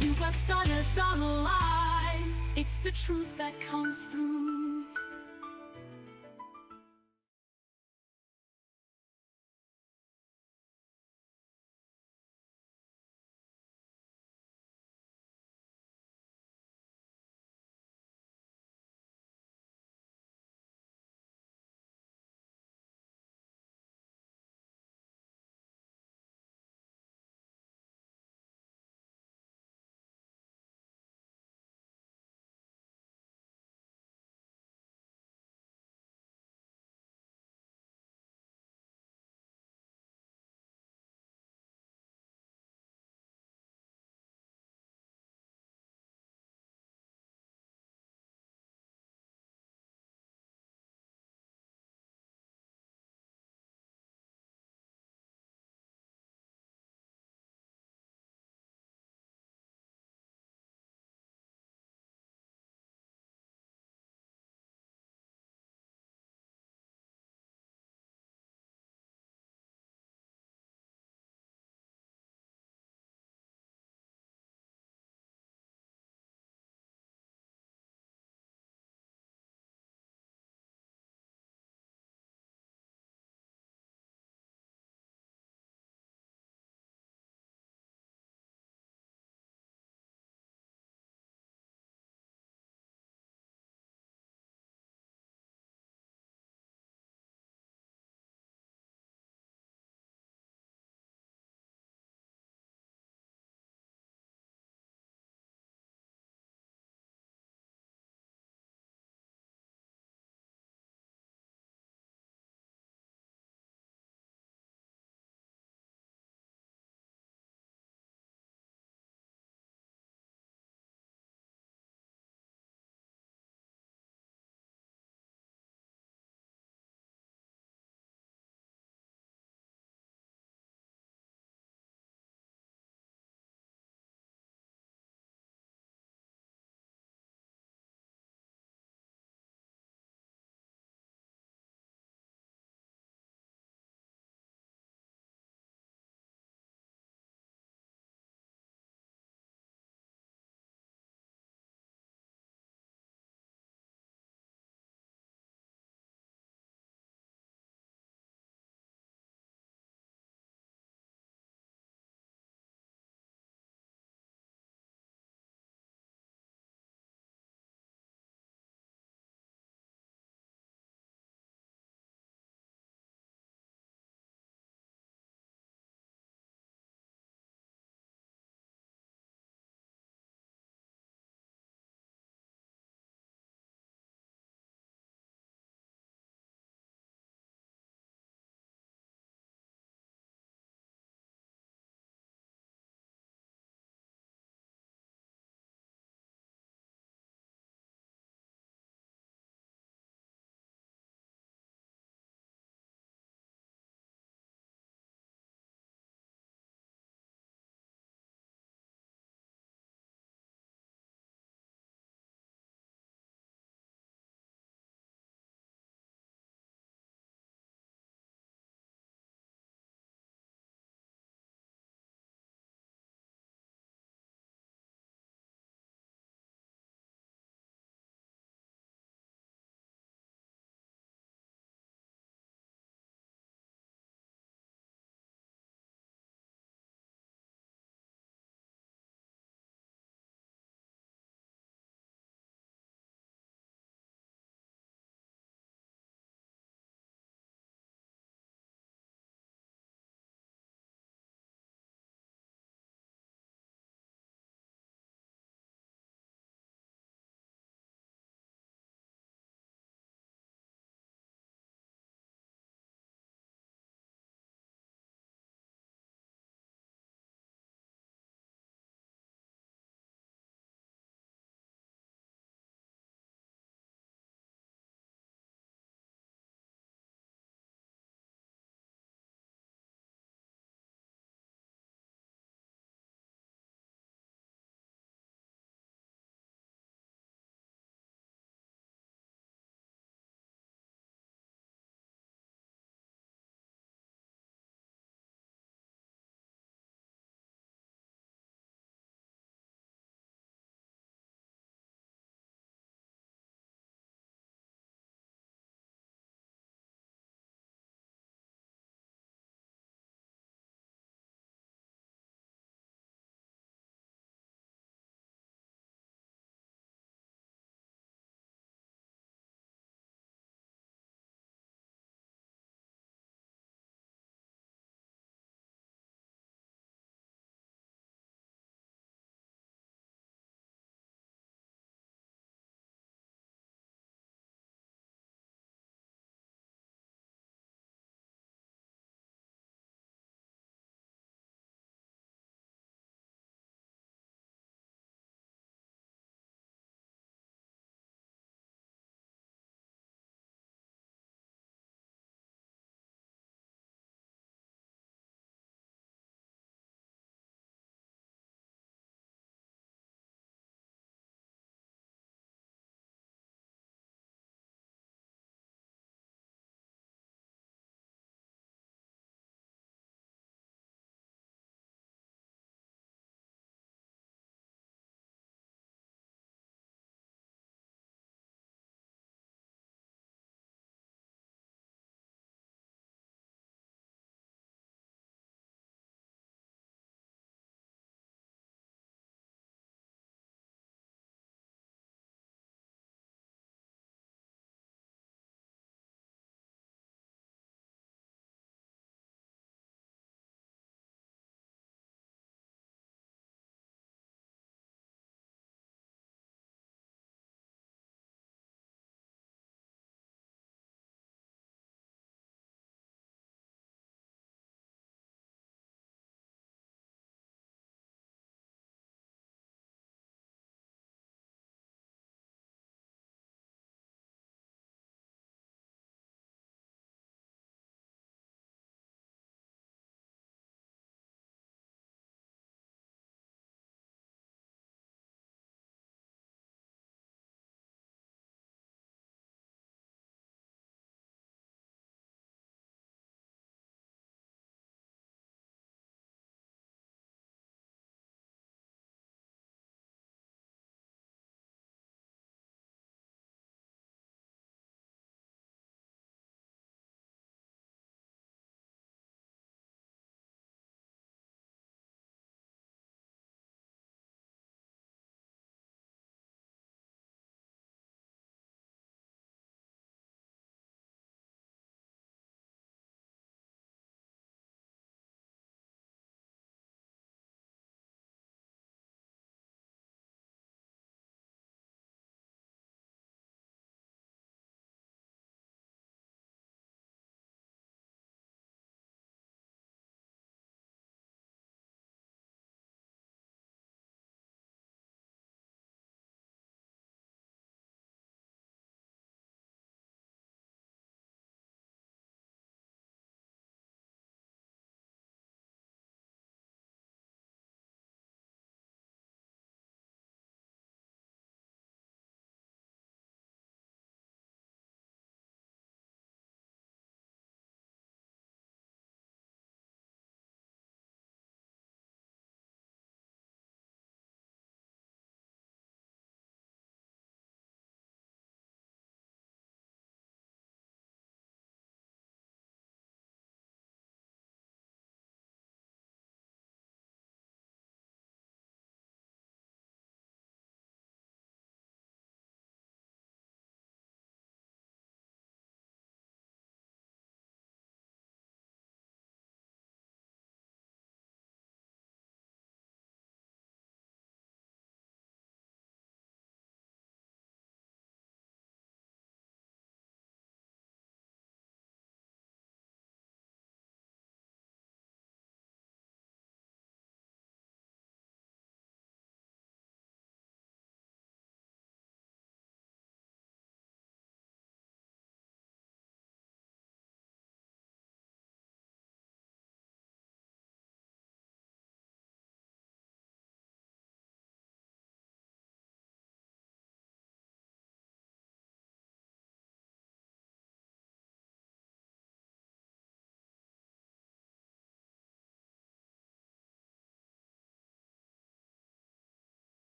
Yuba-Sutter.LIVE. It's the truth that comes through.